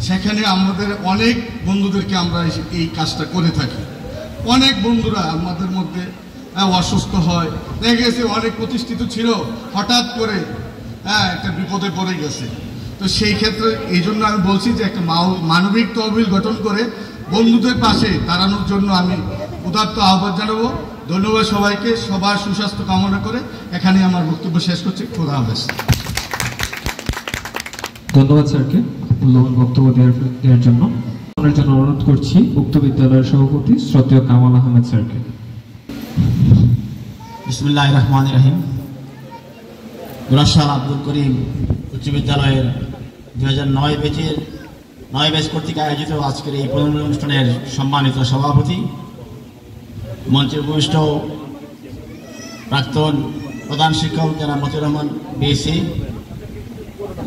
সেখানে আমাদের অনেক বন্ধুদেরকে আমরা এই কাজটা করে থাকি। অনেক বন্ধুরা আমাদের মধ্যে অসুস্থ হয়, দেখা গেছে অনেক প্রতিষ্ঠিত ছিল, হঠাৎ করে একটা বিপদে পড়ে গেছে। তো সেই ক্ষেত্রে এই জন্য আমি বলছি যে একটা মানবিক তহবিল গঠন করে বন্ধুদের পাশে দাঁড়ানোর জন্য আমি উদাত্ত আহ্বান জানাবো। ধন্যবাদ সবাইকে, সবার সুস্বাস্থ্য কামনা করে এখানে আমার বক্তব্য শেষ করছি। খোদা হাফেজ। ধন্যবাদ স্যারকে মূল্যবান বক্তব্য দেওয়ার জন্য। অনুরোধ করছি উক্ত বিদ্যালয়ের সভাপতি শ্রদ্ধেয় কামাল আহমেদ স্যারকে। বিসমিল্লাহির রহমানির রহিম। গুরাশাল আব্দুল করিম উচ্চ বিদ্যালয়ের 2009 ব্যাচের 9 ব্যাচ কর্তৃক আয়োজিত আজকের এই প্রধান অনুষ্ঠানের সম্মানিত সভাপতি, মঞ্চে উপবিষ্ট প্রাক্তন প্রধান শিক্ষক জনাব মতিউর রহমান বিএসসি,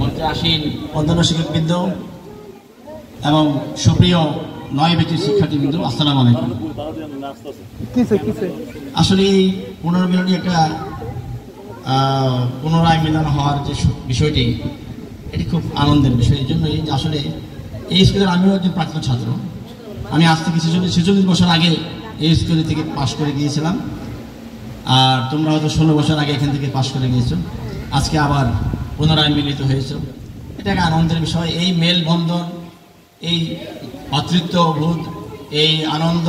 মঞ্চে আসীন অন্যান্য শিক্ষকবৃন্দ এবং সুপ্রিয় 9 ব্যাচের শিক্ষার্থীবৃন্দ, আসসালামু আলাইকুম। আসলে এই পুনর্মিলনী একটা পুনরায় মিলন হওয়ার যে বিষয়টি, এটি খুব আনন্দের বিষয়। এই জন্যই যে আসলে এই স্কুলের আমিও একজন প্রাক্তন ছাত্র। আমি আজ থেকে 46 বছর আগে এই স্কুল থেকে পাশ করে গিয়েছিলাম, আর তোমরা হয়তো 16 বছর আগে এখান থেকে পাশ করে গিয়েছো, আজকে আবার পুনরায় মিলিত হয়েছো। এটা একটা আনন্দের বিষয়। এই মেলবন্ধন, এই ভাতৃত্ববোধ, এই আনন্দ,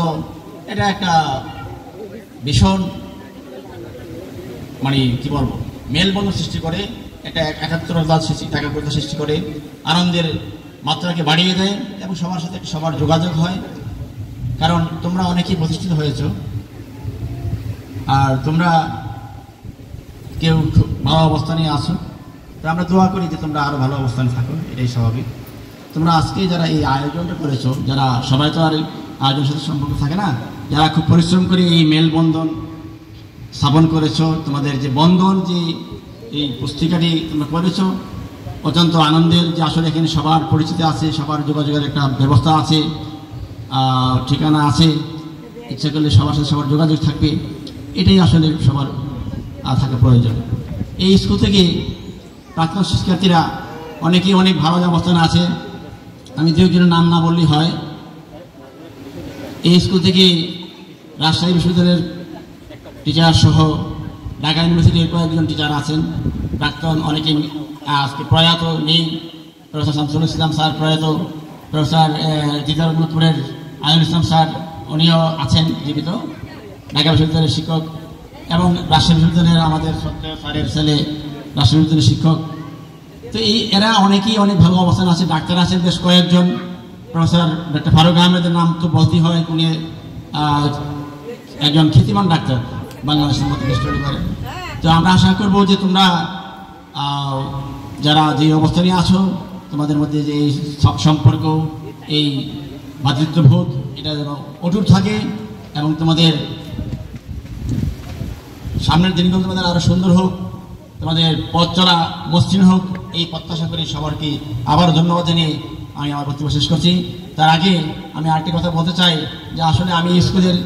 এটা একটা ভীষণ মানে কি বলবো, মেলবন্ধন সৃষ্টি করে, একটা একাত্মতা সৃষ্টি করে, আনন্দের মাত্রাকে বাড়িয়ে দেয় এবং সবার সাথে সবার যোগাযোগ হয়। কারণ তোমরা অনেকেই প্রতিষ্ঠিত হয়েছ, আর তোমরা কেউ ভালো অবস্থানে আছো, তো আমরা দোয়া করি যে তোমরা আরো ভালো অবস্থানে থাকো, এটাই স্বাভাবিক। তোমরা আজকে যারা এই আয়োজনটা করেছো, যারা সবাই তো আর আয়োজনের সাথে সম্পর্ক থাকে না, যারা খুব পরিশ্রম করে এই মেলবন্ধন স্থাপন করেছো, তোমাদের যে বন্ধন, যে এই পুস্তিকাটি তোমরা করেছো, অত্যন্ত আনন্দের। যে আসলে এখানে সবার পরিচিতি আছে, সবার যোগাযোগের একটা ব্যবস্থা আছে, ঠিকানা আছে, ইচ্ছা করলে সবার সাথে সবার যোগাযোগ থাকবে, এটাই আসলে সবার থাকা প্রয়োজন। এই স্কুল থেকে প্রাক্তন শিক্ষার্থীরা অনেকেই অনেক ভালো অবস্থানে আছে। আমি দু একজনের নাম না বললেই হয়। এই স্কুল থেকে রাজশাহী বিশ্ববিদ্যালয়ের টিচার সহ ঢাকা ইউনিভার্সিটির কয়েকজন টিচার আছেন, প্রাক্তন অনেকে আজকে প্রয়াত নেই। প্রফেসর শামসুল ইসলাম স্যার প্রয়াত, প্রফেসর জিদারপুরের আইনুল ইসলাম স্যার, উনিও আছেন জীবিত, ঢাকা বিশ্ববিদ্যালয়ের শিক্ষক, এবং রাজশাহী বিশ্ববিদ্যালয়ের আমাদের সত্য স্যারের ছেলে রাজশাহী বিশ্ববিদ্যালয়ের শিক্ষক। তো এরা অনেকেই অনেক ভালো অবস্থান আছে। ডাক্তার আছেন বেশ কয়েকজন। প্রফেসর ডক্টর ফারুক আহমেদের নাম তো বলতেই হয়, উনি একজন খ্যাতিমান ডাক্তার, বাংলাদেশের মধ্যে স্টাডি করেন। তো আমরা আশা করবো যে তোমরা যারা যে অবস্থানে আছো, তোমাদের মধ্যে যে এই সম্পর্ক, এই ভ্রাতৃত্ববোধ, এটা যেন অটুট থাকে এবং তোমাদের সামনের দিনগুলো তোমাদের আরো সুন্দর হোক, তোমাদের পথ চলা মসৃণ হোক, এই প্রত্যাশা করি সবারকে আবার ধন্যবাদ জানিয়ে আমি আমার বক্তব্য শেষ করছি। তার আগে আমি আরেকটি কথা বলতে চাই যে আসলে আমি স্কুলের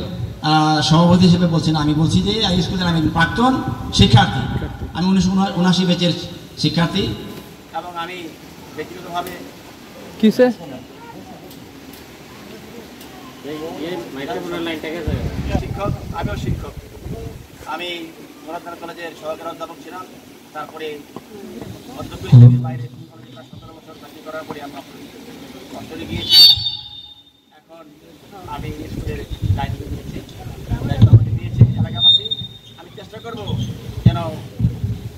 সভাপতি হিসেবে বলছি না, আমি বলছি যে এই স্কুলের আমি প্রাক্তন শিক্ষার্থী। আমি 1979 ব্যাচের শিক্ষার্থী, এবং আমি ব্যক্তিগতভাবে শিক্ষক, আমিও শিক্ষক। আমি মোরাদনগর কলেজের সহকারী অধ্যাপক ছিলাম, তারপরে বাইরে 17 বছর চাকরি করার পরে আমরা অঞ্চলে গিয়েছি। এখন আমি স্কুলের দায়িত্ব নিয়েছি এলাকাবাসী। আমি চেষ্টা করব যেন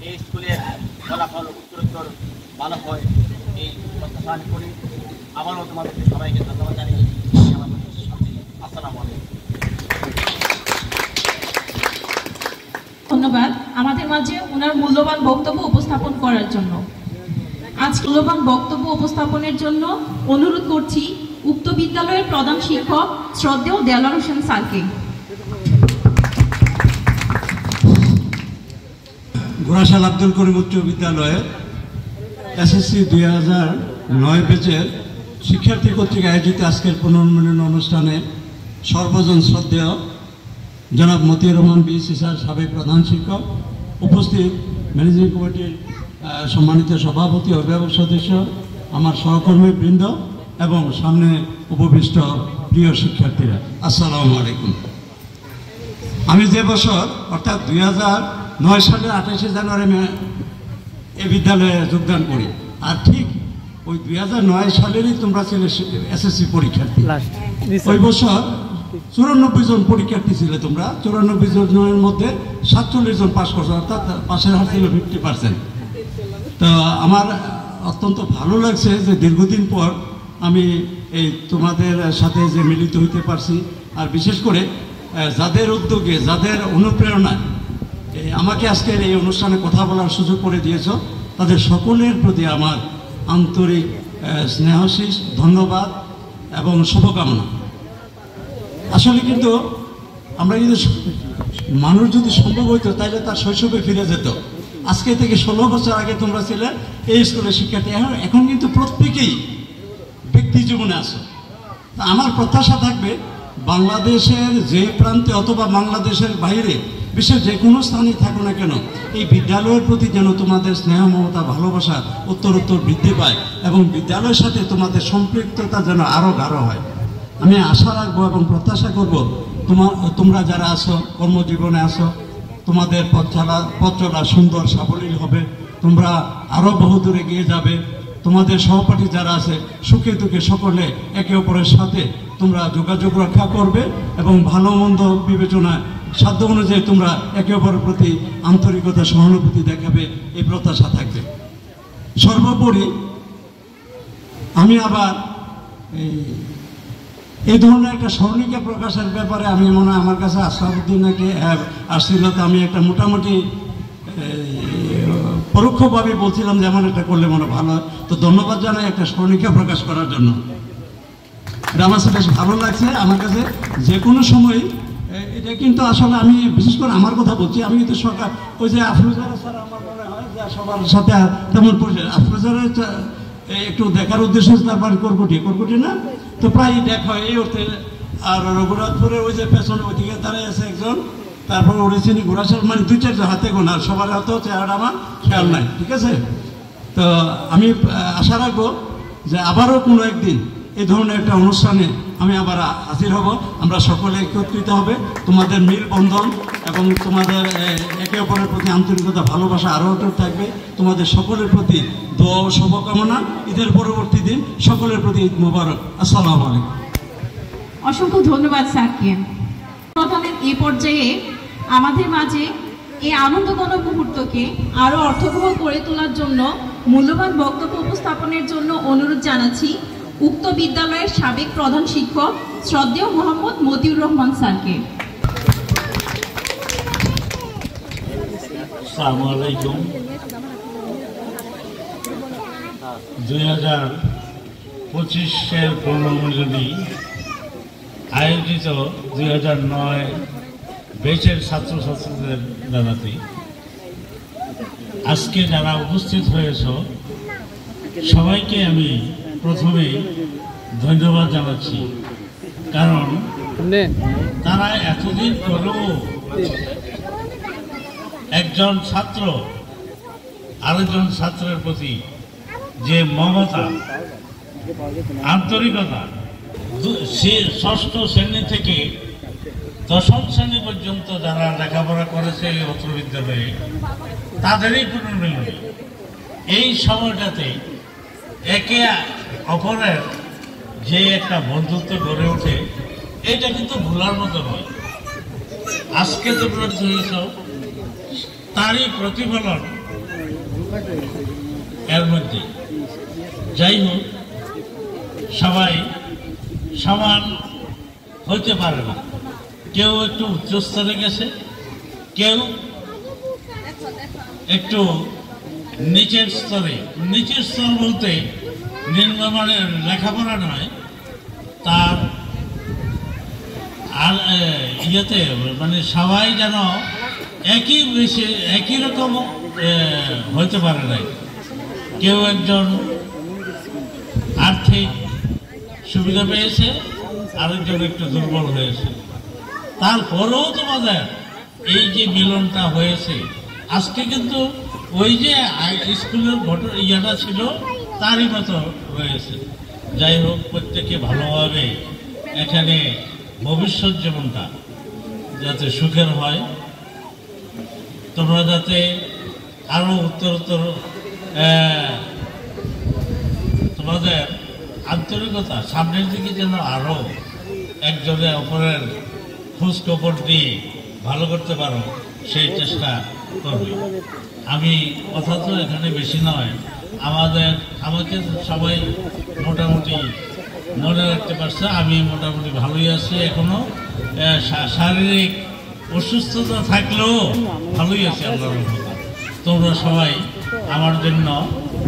এই স্কুলের ফলাফল উত্তরোত্তর ভালো হয়, এই প্রত্যাশা আমি করি। আবারও তোমাদেরকে সবাইকে ধন্যবাদ জানিয়ে আমার আসসালামু আলাইকুম। ধন্যবাদ আমাদের মাঝে ওনার মূল্যবান বক্তব্য উপস্থাপন করার জন্য। আজ মূল্যবান বক্তব্য উপস্থাপনের জন্য অনুরোধ করছি উক্ত বিদ্যালয়ের প্রধান শিক্ষক শ্রদ্ধেয় দেলোয়ার হোসেন স্যারকে। গোরাশাল আব্দুল করিম উচ্চ বিদ্যালয়ে এসএসসি 2009 ব্যাচের শিক্ষার্থী কর্তৃক আয়োজিত আজকের পুনর্মিলন অনুষ্ঠানে সর্বজন শ্রদ্ধেয় জনাব মতিউর রহমান বিএসসি স্যার, সাবেক প্রধান শিক্ষক, উপস্থিত ম্যানেজিং কমিটির সম্মানিত সভাপতি, অভিভাবক সদস্য, আমার সহকর্মীবৃন্দ এবং সামনে উপবিষ্ট প্রিয় শিক্ষার্থীরা, আসসালামু আলাইকুম। আমি যে বছর অর্থাৎ 2009 সালের 28শে জানুয়ারি আমি এই বিদ্যালয়ে যোগদান করি, আর ঠিক ওই 2009 সালেরই তোমরা ছিলে এসএসসি পরীক্ষার্থী। ওই বছর 94 জন পরীক্ষার্থী ছিল তোমরা। 94 জনের মধ্যে 47 জন পাস করছো, অর্থাৎ পাশের হার ছিল 50%। তো আমার অত্যন্ত ভালো লাগছে যে দীর্ঘদিন পর আমি এই তোমাদের সাথে যে মিলিত হইতে পারছি, আর বিশেষ করে যাদের উদ্যোগে, যাদের অনুপ্রেরণায় আমাকে আজকের এই অনুষ্ঠানে কথা বলার সুযোগ করে দিয়েছ, তাদের সকলের প্রতি আমার আন্তরিক স্নেহাশিস, ধন্যবাদ এবং শুভকামনা। আসলে কিন্তু আমরা কিন্তু মানুষ যদি সম্ভব হইতো তাহলে তার শৈশবে ফিরে যেত। আজকে থেকে 16 বছর আগে তোমরা ছিলে এই স্কুলের শিক্ষার্থী, এখন কিন্তু প্রত্যেকেই ব্যক্তি জীবনে আসো। আমার প্রত্যাশা থাকবে বাংলাদেশের যে প্রান্তে অথবা বাংলাদেশের বাইরে বিশ্বের যে কোনো স্থানেই থাকো না কেন, এই বিদ্যালয়ের প্রতি যেন তোমাদের স্নেহ মমতা ভালোবাসা উত্তরোত্তর বৃদ্ধি পায় এবং বিদ্যালয়ের সাথে তোমাদের সম্পৃক্ততা যেন আরও গাঢ় হয়। আমি আশা রাখবো এবং প্রত্যাশা করব তোমরা যারা আসো, কর্মজীবনে আসো, তোমাদের পথ চলা সুন্দর সাবলীল হবে, তোমরা আরও বহুদূর এগিয়ে যাবে। তোমাদের সহপাঠী যারা আছে সুখে দুঃখে সকলে একে অপরের সাথে তোমরা যোগাযোগ রক্ষা করবে এবং ভালো মন্দ বিবেচনায় সাধ্য অনুযায়ী তোমরা একে অপরের প্রতি আন্তরিকতা সহানুভূতি দেখাবে, এই প্রত্যাশা থাকবে। সর্বোপরি আমি আবার এই ধরনের একটা স্মরণিকা প্রকাশের ব্যাপারে আমি মনে হয় আমার কাছে আশরাফুদ্দিন নাকি আসছিল, তো আমি একটা মোটামুটি পরোক্ষভাবে বলছিলাম যে এমন একটা করলে মনে ভালো হয়। তো ধন্যবাদ জানাই একটা স্মরণিকা প্রকাশ করার জন্য। এটা আমার বেশ ভালো লাগছে আমার কাছে। যে কোনো সময় এটা কিন্তু আসলে আমি বিশেষ করে আমার কথা বলছি, আমি কিন্তু সরকার ওই যে আফরোজারা স্যার আমার মনে হয় যে সবার সাথে তেমন পরিচয়, আফরোজারের একটু দেখার উদ্দেশ্য তার বাড়ি করকুটি না, তো প্রায় দেখা হয় এই অর্থে। আর রঘুনাথপুরে ওই যে পেছনে ওইদিকে দাঁড়ায় আছে একজন, তারপর উড়েছিনি ঘোড়াশাল, মানে 2-4 হাতে গোনা, সবার হয়তো চেহারা আমার খেয়াল নাই, ঠিক আছে। তো আমি আশা রাখবো যে আবারও কোনো একদিন এই ধরনের একটা অনুষ্ঠানে আমি আবার হাজির হব, আমরা সকলে একত্রিত হবে, তোমাদের মিল বন্ধন এবং তোমাদের একে অপরের প্রতি আন্তরিকতা ভালোবাসা আরও থাকবে, তোমাদের সকলের প্রতি দোয়া ও শুভকামনা। ঈদের পরবর্তী দিন সকলের প্রতি ঈদ মোবারক। আসসালামু আলাইকুম। অসংখ্য ধন্যবাদ স্যারকে। প্রধানের এই পর্যায়ে আমাদের মাঝে এই আনন্দঘন মুহূর্তকে আরও অর্থবহ করে তোলার জন্য মূল্যবান বক্তব্য উপস্থাপনের জন্য অনুরোধ জানাচ্ছি উক্ত বিদ্যালয়ের সাবেক প্রধান শিক্ষক শ্রদ্ধেয় মোহাম্মদ মতিউর রহমান স্যারকে। আসসালামু আলাইকুম। 2025-এর পূর্ণমূল্যী আয়োজিত 2009 ব্যাচের ছাত্রছাত্রীদের জানাতে আজকে যারা উপস্থিত হয়েছ সবাইকে আমি প্রথমে ধন্যবাদ জানাচ্ছি, কারণ তারা এতদিন পরেও একজন ছাত্র আরেকজন ছাত্রের প্রতি যে মমতা, আন্তরিকতা, ষষ্ঠ শ্রেণী থেকে 10ম শ্রেণী পর্যন্ত যারা লেখাপড়া করেছে এই অত্র বিদ্যালয়ে তাদেরই পুনর্মিলনী। এই সময়টাতে একে অপরের যে একটা বন্ধুত্ব গড়ে ওঠে, এটা কিন্তু ভোলার মতো নয়। আজকে তোমরা হয়েছ তারই প্রতিফলন এর মধ্যে। যাই হোক, সবাই সমান হইতে পারে না, কেউ একটু উচ্চস্তরে গেছে, কেউ একটু নিচের স্তরে। নিচের স্তর বলতে নিম্নমানের লেখাপড়া নয়, তার আর ইয়েতে মানে সবাই যেন একই রকম হইতে পারে নাই। কেউ একজন আর্থিক সুবিধা পেয়েছে, আরেকজন একটু দুর্বল হয়েছে, তারপরেও তোমাদের এই যে মিলনটা হয়েছে আজকে কিন্তু ওই যে স্কুলের ইয়েটা ছিল তারই মতো হয়েছে। যাই হোক, প্রত্যেকে ভালোভাবে এখানে ভবিষ্যৎ জীবনটা যাতে সুখের হয়, তোমরা যাতে আরো উত্তরোত্তর তোমাদের আন্তরিকতা সামনের দিকে যেন আরো একজনে অপরের খোঁজ খবর দিয়ে ভালো করতে পারো, সেই চেষ্টা করবে। আমি কথা তো এখানে বেশি নয়, আমাকে সবাই মোটামুটি মনে রাখতে পারছে। আমি মোটামুটি ভালোই আছি, এখনো শারীরিক অসুস্থতা থাকলেও ভালোই আছি আল্লাহর রহমতে। তোমরা সবাই আমার জন্য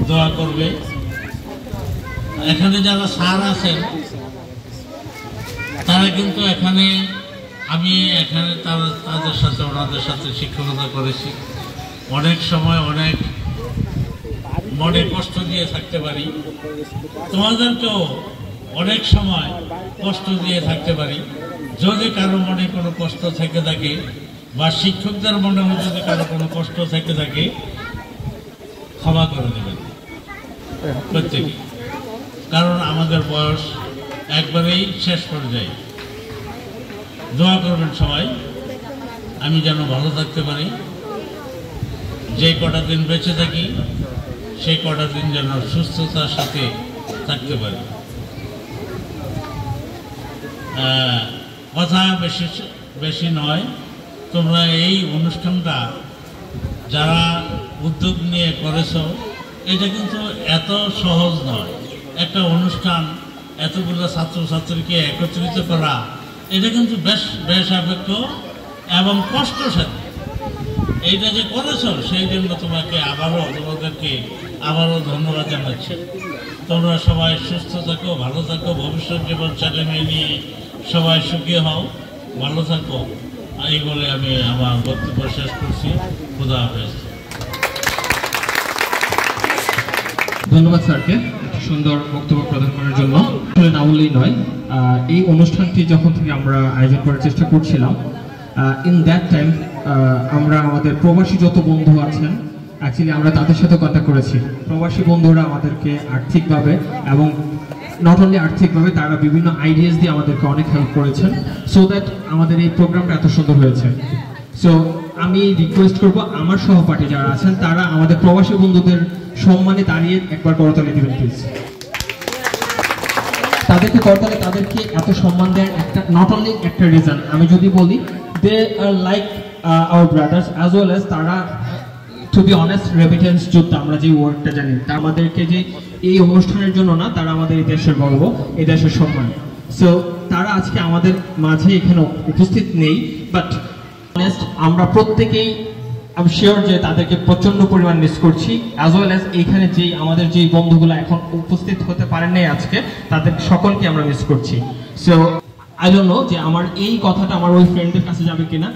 দোয়া করবে। এখানে যারা স্যার আছেন তারা কিন্তু আমি এখানে তাদের সাথে ওনাদের সাথে শিক্ষকতা করেছি। অনেক সময় অনেক মনে কষ্ট দিয়ে থাকতে পারি, তোমাদেরকেও অনেক সময় কষ্ট দিয়ে থাকতে পারি। যদি কারো মনে কোনো কষ্ট থেকে থাকে বা শিক্ষকদের মনের মধ্যে যদি কারো কোনো কষ্ট থেকে থাকে, ক্ষমা করে দেবেন প্রত্যেকে, কারণ আমাদের বয়স একবারেই শেষ পর্যায়ে। দোয়া করবেন সবাই আমি যেন ভালো থাকতে পারি, যে কটা দিন বেঁচে থাকি সেই কটা দিন যেন সুস্থতার সাথে থাকতে পারি। কথা বেশি নয়, তোমরা এই অনুষ্ঠানটা যারা উদ্যোগ নিয়ে করেছো, এটা কিন্তু এত সহজ নয়। একটা অনুষ্ঠান এতগুলো ছাত্রছাত্রীকে একত্রিত করা, এটা কিন্তু বেশ সাপেক্ষ এবং কষ্টসাধ্য। এইটা যে করেছো সেই জন্য তোমাদেরকে আবারও ধন্যবাদ জানাচ্ছি। তোমরা সবাই সুস্থ থাকো, ভালো থাকো, ভবিষ্যৎ জীবন ছেলে মেয়ে নিয়ে সবাই সুখী হও, ভালো থাকো। এই বলে আমি আমার বক্তব্য শেষ করছি। খুদা হাফেজ। ধন্যবাদ স্যারকে একটি সুন্দর বক্তব্য প্রদান করার জন্য। আসলে না বললেই নয়, এই অনুষ্ঠানটি যখন থেকে আমরা আয়োজন করার চেষ্টা করছিলাম, ইন দ্যাট টাইম আমরা আমাদের প্রবাসী যত বন্ধু আছেন অ্যাকচুয়ালি আমরা তাদের সাথে কন্ট্যাক্ট করেছি। প্রবাসী বন্ধুরা আমাদেরকে আর্থিকভাবে এবং নট অনলি আর্থিকভাবে তারা বিভিন্ন আইডিয়াস দিয়ে আমাদেরকে অনেক হেল্প করেছেন, সো দ্যাট আমাদের এই প্রোগ্রামটা এত সুন্দর হয়েছে। সো আমি রিকোয়েস্ট করব আমার সহপাঠী যারা আছেন তারা আমাদের প্রবাসী বন্ধুদের সম্মানে দাঁড়িয়ে একবার করতালি দিবেন প্লিজ। তাদেরকে করতালি, তাদেরকে এত সম্মান দেওয়ার একটা নট অনলি একটা রিজন, আমি যদি বলি they are like our brothers as well as তারা টু বি অনেস্ট রেমিটেন্স যোদ্ধা, আমরা যে ওয়ার্ডটা জানি, তা আমাদেরকে যে এই অনুষ্ঠানের জন্য না, তারা আমাদের এই দেশের গর্ব, এই দেশের সম্মান। সো তারা আজকে আমাদের মাঝে এখানে উপস্থিত নেই, বাট অনেস্ট আমরা প্রত্যেকেই আমি শিওর যে তাদেরকে প্রচন্ড পরিমাণ মিস করছি, অ্যাজ ওয়েল অ্যাজ এইখানে যেই আমাদের যেই বন্ধুগুলো এখন উপস্থিত হতে পারেন নাই আজকে, তাদের সকলকে আমরা মিস করছি। সো আই ডোন্ট নো যে আমার এই কথাটা আমার ওই ফ্রেন্ডদের কাছে যাবে কিনা।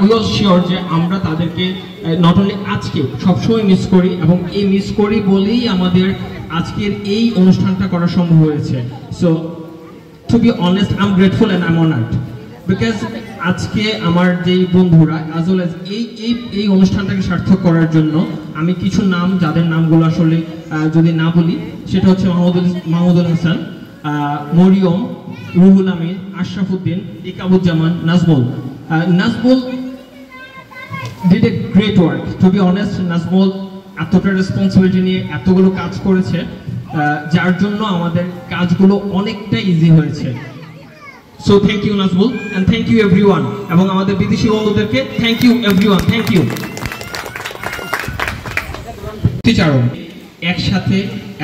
উই অল শিওর যে আমরা তাদেরকে নট অনলি আজকে সবসময় মিস করি, এবং এই মিস করি বলেই আমাদের আজকের এই অনুষ্ঠানটা করা সম্ভব হয়েছে। So to be honest I am grateful and I am honoured, because আজকে আমার যেই বন্ধুরা অ্যাজ ওয়েল অ্যাজ এই অনুষ্ঠানটাকে সার্থক করার জন্য আমি কিছু নাম, যাদের নামগুলো আসলে যদি না বলি, সেটা হচ্ছে Mahmudul Hasan, Maryam, Ruhul Amin, Ashrafuddin, Ikabuzzaman, Nazmul. Nazmul did a great work, to be honest. Nazmul এতটা রেসপন্সিবিলিটি নিয়ে এতগুলো কাজ করেছে, যার জন্য আমাদের কাজগুলো অনেকটা ইজি হয়েছে। So thank you Nazmul, and thank you everyone, এবং আমাদের বিদেশি বন্ধুদেরকে thank you everyone, thank you. একসাথে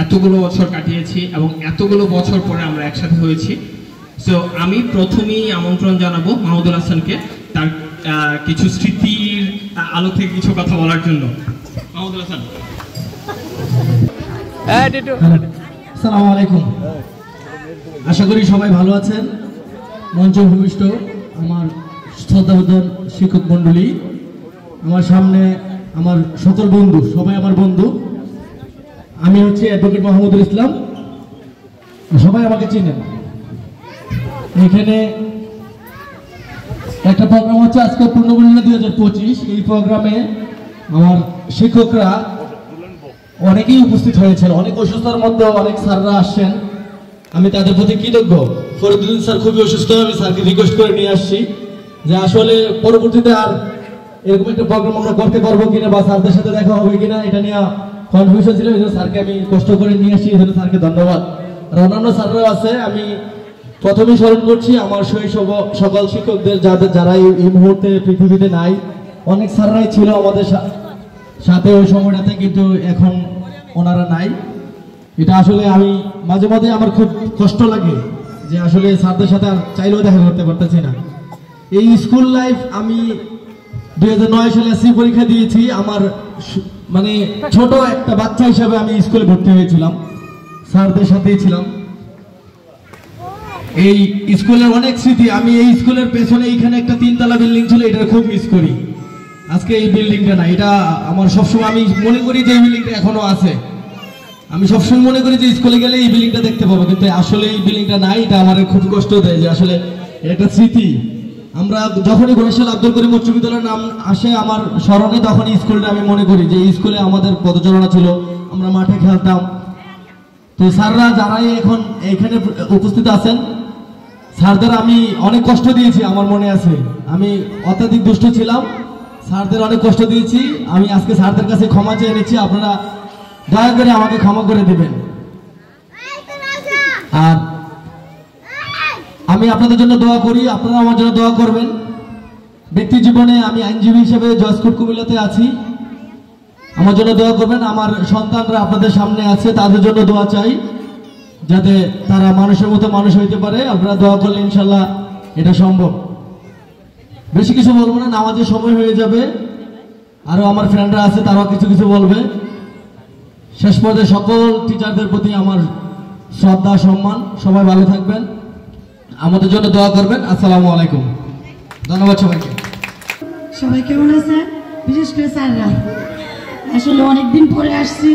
এতগুলো বছর কাটিয়েছি এবং এতগুলো বছর পরে আমরা একসাথে হয়েছি। সো আমি প্রথমেই আমন্ত্রণ জানাবো মাহমুদুল হাসানকে তার কিছু স্মৃতির আলো থেকে কিছু কথা বলার জন্য। মাহমুদুল হাসান। আসসালামু আলাইকুম, আশা করি সবাই ভালো আছেন। মঞ্চ ভূমিষ্ঠ আমার শ্রদ্ধাভাজন শিক্ষক মণ্ডলী, আমার সামনে আমার সকল বন্ধু, সবাই আমার বন্ধু। আমি হচ্ছে অ্যাডভোকেট মাহমুদুল ইসলাম, সবাই আমাকে চিনেন। এখানে একটা প্রোগ্রাম হচ্ছে আজকে পূর্ণমূল্য 2025। এই প্রোগ্রামে আমার শিক্ষকরা অনেকেই উপস্থিত হয়েছেন, অনেক অসুস্থতার মধ্যে অনেক স্যাররা আসছেন, আমি তাদের প্রতি কৃতজ্ঞ। ফরিদুদ্দিন স্যার খুবই অসুস্থ, আমি স্যারকে রিকোয়েস্ট করে নিয়ে আসছি যে আসলে পরবর্তীতে আর এরকম একটা প্রোগ্রাম আমরা করতে পারবো কিনা বা স্যারদের সাথে দেখা হবে কিনা, এটা নিয়ে কনফিউশন ছিল, এই জন্য স্যারকে আমি কষ্ট করে নিয়ে আসছি, এই জন্য স্যারকে ধন্যবাদ। আর অন্যান্য স্যাররাও আছে, আমি প্রথমেই স্মরণ করছি আমার শৈশব সকল শিক্ষকদের, যারা এই মুহূর্তে পৃথিবীতে নাই। অনেক স্যাররাই ছিল আমাদের সাথে ওই সময়টাতে, কিন্তু এখন ওনারা নাই। এটা আসলে আমি মাঝে মাঝে আমার খুব কষ্ট লাগে যে আসলে স্যারদের সাথে আর চাইলেও দেখা করতে পারতেছি না। এই স্কুল লাইফ আমি 2009 সালে এসএসসি পরীক্ষা দিয়েছি, আমার মানে ছোট একটা বাচ্চা হিসাবে আমি স্কুলে ভর্তি হয়েছিলাম, স্যারদের সাথেই ছিলাম। এই স্কুলের অনেক স্মৃতি, আমি এই স্কুলের পেছনে এইখানে একটা 3তলা বিল্ডিং ছিল, এটা খুব মিস করি। আজকে এই বিল্ডিংটা না, এটা আমার সবসময় আমি মনে করি যে এই বিল্ডিংটা এখনো আছে। আমি সবসময় মনে করি যে স্কুলে গেলে এই বিল্ডিংটা দেখতে পাবো, কিন্তু আসলে এই বিল্ডিংটা নাই। এটা আমার খুব কষ্ট দেয় যে আসলে এটা স্মৃতি। আমরা যখনই ঘোড়াশাল আব্দুল করিম উচ্চ বিদ্যালয়ের নাম আসে আমার স্মরণে, তখনই স্কুলটা আমি মনে করি যে এই স্কুলে আমাদের পদচারণা ছিল, আমরা মাঠে খেলতাম। তো স্যাররা যারাই এখন এখানে উপস্থিত আছেন, স্যারদের আমি অনেক কষ্ট দিয়েছি, আমার মনে আছে। আমি অত্যাধিক দুষ্ট ছিলাম, স্যারদের অনেক কষ্ট দিয়েছি। আমি আজকে স্যারদের কাছে ক্ষমা চেয়ে নিচ্ছি, আপনারা দয়া করে আমাকে ক্ষমা করে দিবেন। আর আমি আপনাদের জন্য দোয়া করি, আপনারা আমার জন্য দোয়া করবেন। ব্যক্তি জীবনে আমি আইনজীবী হিসেবে জজ কোর্ট কুমিল্লাতে আছি, আমার জন্য দোয়া করবেন। আমার সন্তানরা আপনাদের সামনে আছে, তাদের জন্য দোয়া চাই যাতে তারা মানুষের মতো মানুষ হইতে পারে। আপনারা দোয়া করলে ইনশাল্লাহ এটা সম্ভব। বেশি কিছু বলবো না, নামাজের সময় হয়ে যাবে। আরো আমার ফ্রেন্ডরা আছে, তারাও কিছু কিছু বলবে। শেষ পর্যায়ে সকল টিচারদের প্রতি আমার শ্রদ্ধা সম্মান। সবাই ভালো থাকবেন, আমাদের জন্য দোয়া করবেন। আসসালামু আলাইকুম, ধন্যবাদ সবাইকে। সবাই কেমন আছেন? বিশেষ করে স্যাররা, আসলে অনেকদিন পরে আসছি,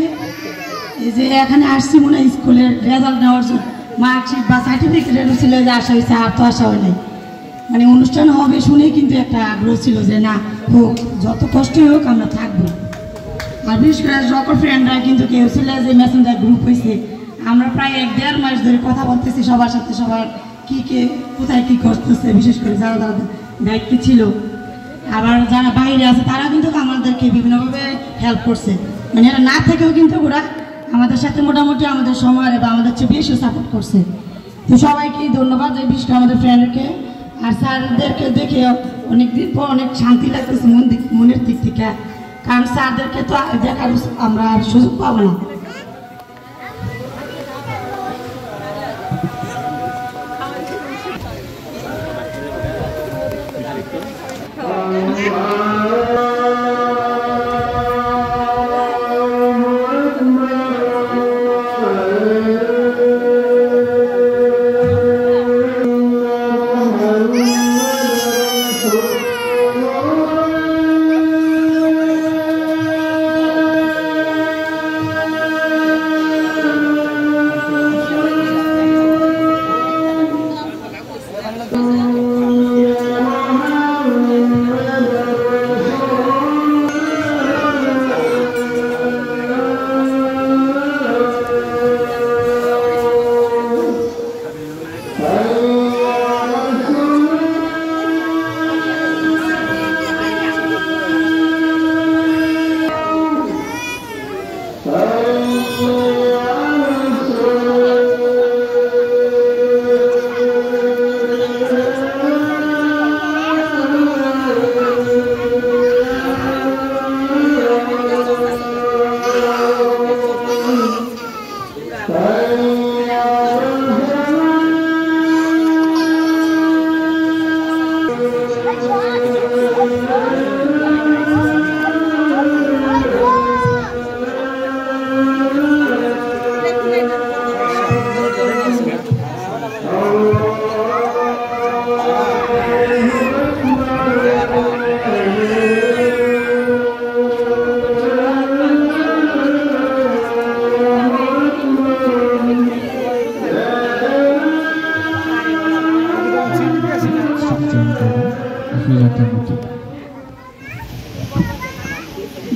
এই যে এখানে আসছি মনে হয় স্কুলের রেজাল্ট নেওয়ার জন্য, মার্কশিট বা সার্টিফিকেট ছিল যে আসা হয়েছে, আর তো আসা হয় নাই। মানে অনুষ্ঠান হবে শুনেই কিন্তু একটা আগ্রহ ছিল যে না হোক, যত কষ্টই হোক আমরা থাকবো। আর বিশেষ করে সকল ফ্রেন্ডরা কিন্তু কেউ ছিল যে মেসেঞ্জার গ্রুপ হয়েছে, আমরা প্রায় 1-1.5 মাস ধরে কথা বলতেছি সবার সাথে, সবার কি কে কোথায় কি করতেছে, বিশেষ করে যারা যারা দায়িত্ব ছিল। আবার যারা বাইরে আছে তারা কিন্তু আমাদেরকে বিভিন্নভাবে হেল্প করছে, মানে এরা না থেকেও কিন্তু ওরা আমাদের সাথে মোটামুটি আমাদের সময় বা আমাদের চেয়ে বেশি সাপোর্ট করছে। তো সবাইকে ধন্যবাদ, বিশেষ করে আমাদের ফ্রেন্ডকে আর স্যারদেরকে দেখে অনেকদিন পর অনেক শান্তি লাগতেছে মনের দিক থেকে, কারণ স্যারদেরকে তো দেখার আমরা আর সুযোগ পাবো না।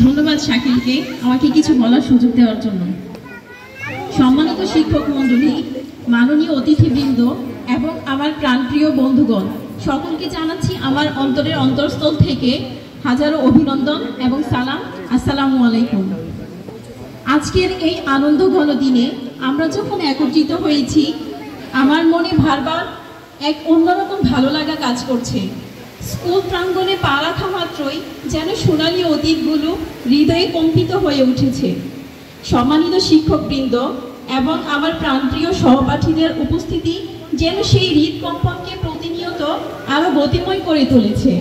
ধন্যবাদ শাকিলকে আমাকে কিছু বলার সুযোগ দেওয়ার জন্য। সম্মানিত শিক্ষক মণ্ডলী, মাননীয় অতিথিবৃন্দ এবং আমার প্রাণপ্রিয় বন্ধুগণ, সকলকে জানাচ্ছি আমার অন্তরের অন্তঃস্থল থেকে হাজারো অভিনন্দন এবং সালাম। আসসালামু আলাইকুম। আজকের এই আনন্দ ঘন দিনে আমরা যখন একত্রিত হয়েছি, আমার মনে বারবার এক অন্যরকম ভালো লাগা কাজ করছে। স্কুল প্রাঙ্গণে পা রাখা মাত্রই যেন সোনালী অতীতগুলো হৃদয়ে কম্পিত হয়ে উঠেছে। সম্মানিত শিক্ষকবৃন্দ এবং আমার প্রাণপ্রিয় সহপাঠীদের উপস্থিতি যেন সেই হৃদকম্পনকে প্রতিনিয়ত আরো গতিময় করে তুলেছে।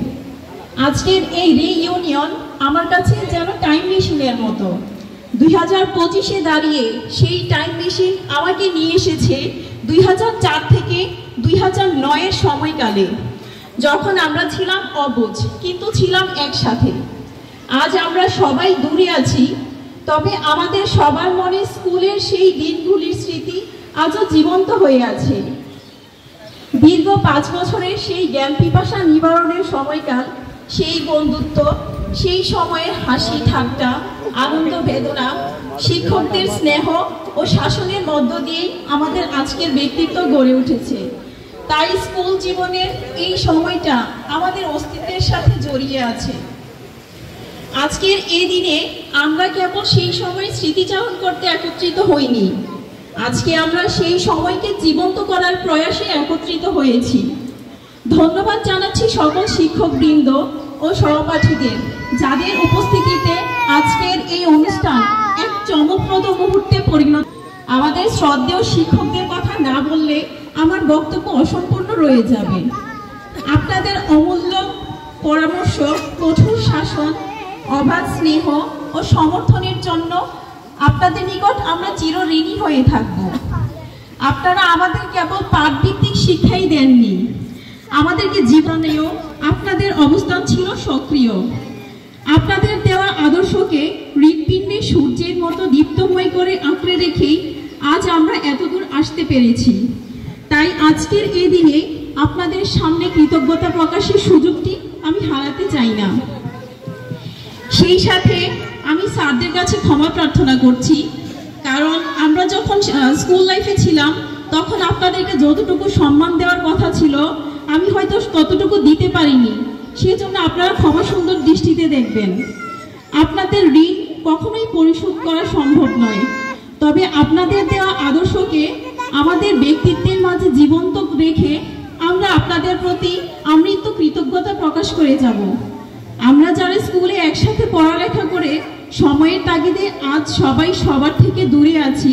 আজকের এই রিইউনিয়ন আমার কাছে যেন টাইম মেশিনের মতো। 2025-এ দাঁড়িয়ে সেই টাইম মেশিন আমাকে নিয়ে এসেছে 2004 থেকে 2009-এর সময়কালে, যখন আমরা ছিলাম অবুঝ কিন্তু ছিলাম একসাথে। আজ আমরা সবাই দূরে আছি, তবে আমাদের সবার মনে স্কুলের সেই দিনগুলির স্মৃতি আজও জীবন্ত হয়ে আছে। দীর্ঘ 5 বছরের সেই জ্ঞান পিপাসা নিবারণের সময়কাল, সেই বন্ধুত্ব, সেই সময়ের হাসি ঠাট্টা, আনন্দ বেদনা, শিক্ষকদের স্নেহ ও শাসনের মধ্য দিয়ে আমাদের আজকের ব্যক্তিত্ব গড়ে উঠেছে। তাই স্কুল জীবনের এই সময়টা আমাদের অস্তিত্বের সাথে জড়িয়ে আছে। আজকের এই দিনে আমরা কেবল সেই সময়ের স্মৃতিচারণ করতে একত্রিত হইনি, আজকে আমরা সেই সময়কে জীবন্ত করার প্রয়াসে একত্রিত হয়েছি। ধন্যবাদ জানাচ্ছি সকল শিক্ষকবৃন্দ ও সহপাঠীদের, যাদের উপস্থিতিতে আজকের এই অনুষ্ঠান এক চমকপ্রদ মুহূর্তে পরিণত। আমাদের শ্রদ্ধেয় শিক্ষকদের কথা না বললে আমার বক্তব্য অসম্পূর্ণ রয়ে যাবে। আপনাদের অমূল্য পরামর্শ, কঠোর শাসন, অবাধ স্নেহ ও সমর্থনের জন্য আপনাদের নিকট আমরা চিরঋণী হয়ে থাকব। আপনারা আমাদের কেবল পাঠভিত্তিক শিক্ষাই দেননি, আমাদেরকে জীবনেও আপনাদের অবস্থান ছিল সক্রিয়। আপনাদের দেওয়া আদর্শকে হৃৎপিণ্ডে সূর্যের মতো দীপ্তময় করে আঁকড়ে রেখেই আজ আমরা এতদূর আসতে পেরেছি। তাই আজকের এই দিনে আপনাদের সামনে কৃতজ্ঞতা প্রকাশের সুযোগটি আমি হারাতে চাই না। সেই সাথে আমি স্যারদের কাছে ক্ষমা প্রার্থনা করছি, কারণ আমরা যখন স্কুল লাইফে ছিলাম তখন আপনাদেরকে যতটুকু সম্মান দেওয়ার কথা ছিল আমি হয়তো ততটুকু দিতে পারিনি, সেজন্য আপনারা ক্ষমা সুন্দর দৃষ্টিতে দেখবেন। আপনাদের ঋণ কখনোই পরিশোধ করা সম্ভব নয়, তবে আপনাদের দেওয়া আদর্শকে আমাদের ব্যক্তিত্বের মাঝে জীবন্ত রেখে আমরা আপনাদের প্রতি আমৃত্যু কৃতজ্ঞতা প্রকাশ করে যাব। আমরা যারা স্কুলে একসাথে পড়ালেখা করে সময়ের তাগিদে আজ সবাই সবার থেকে দূরে আছি,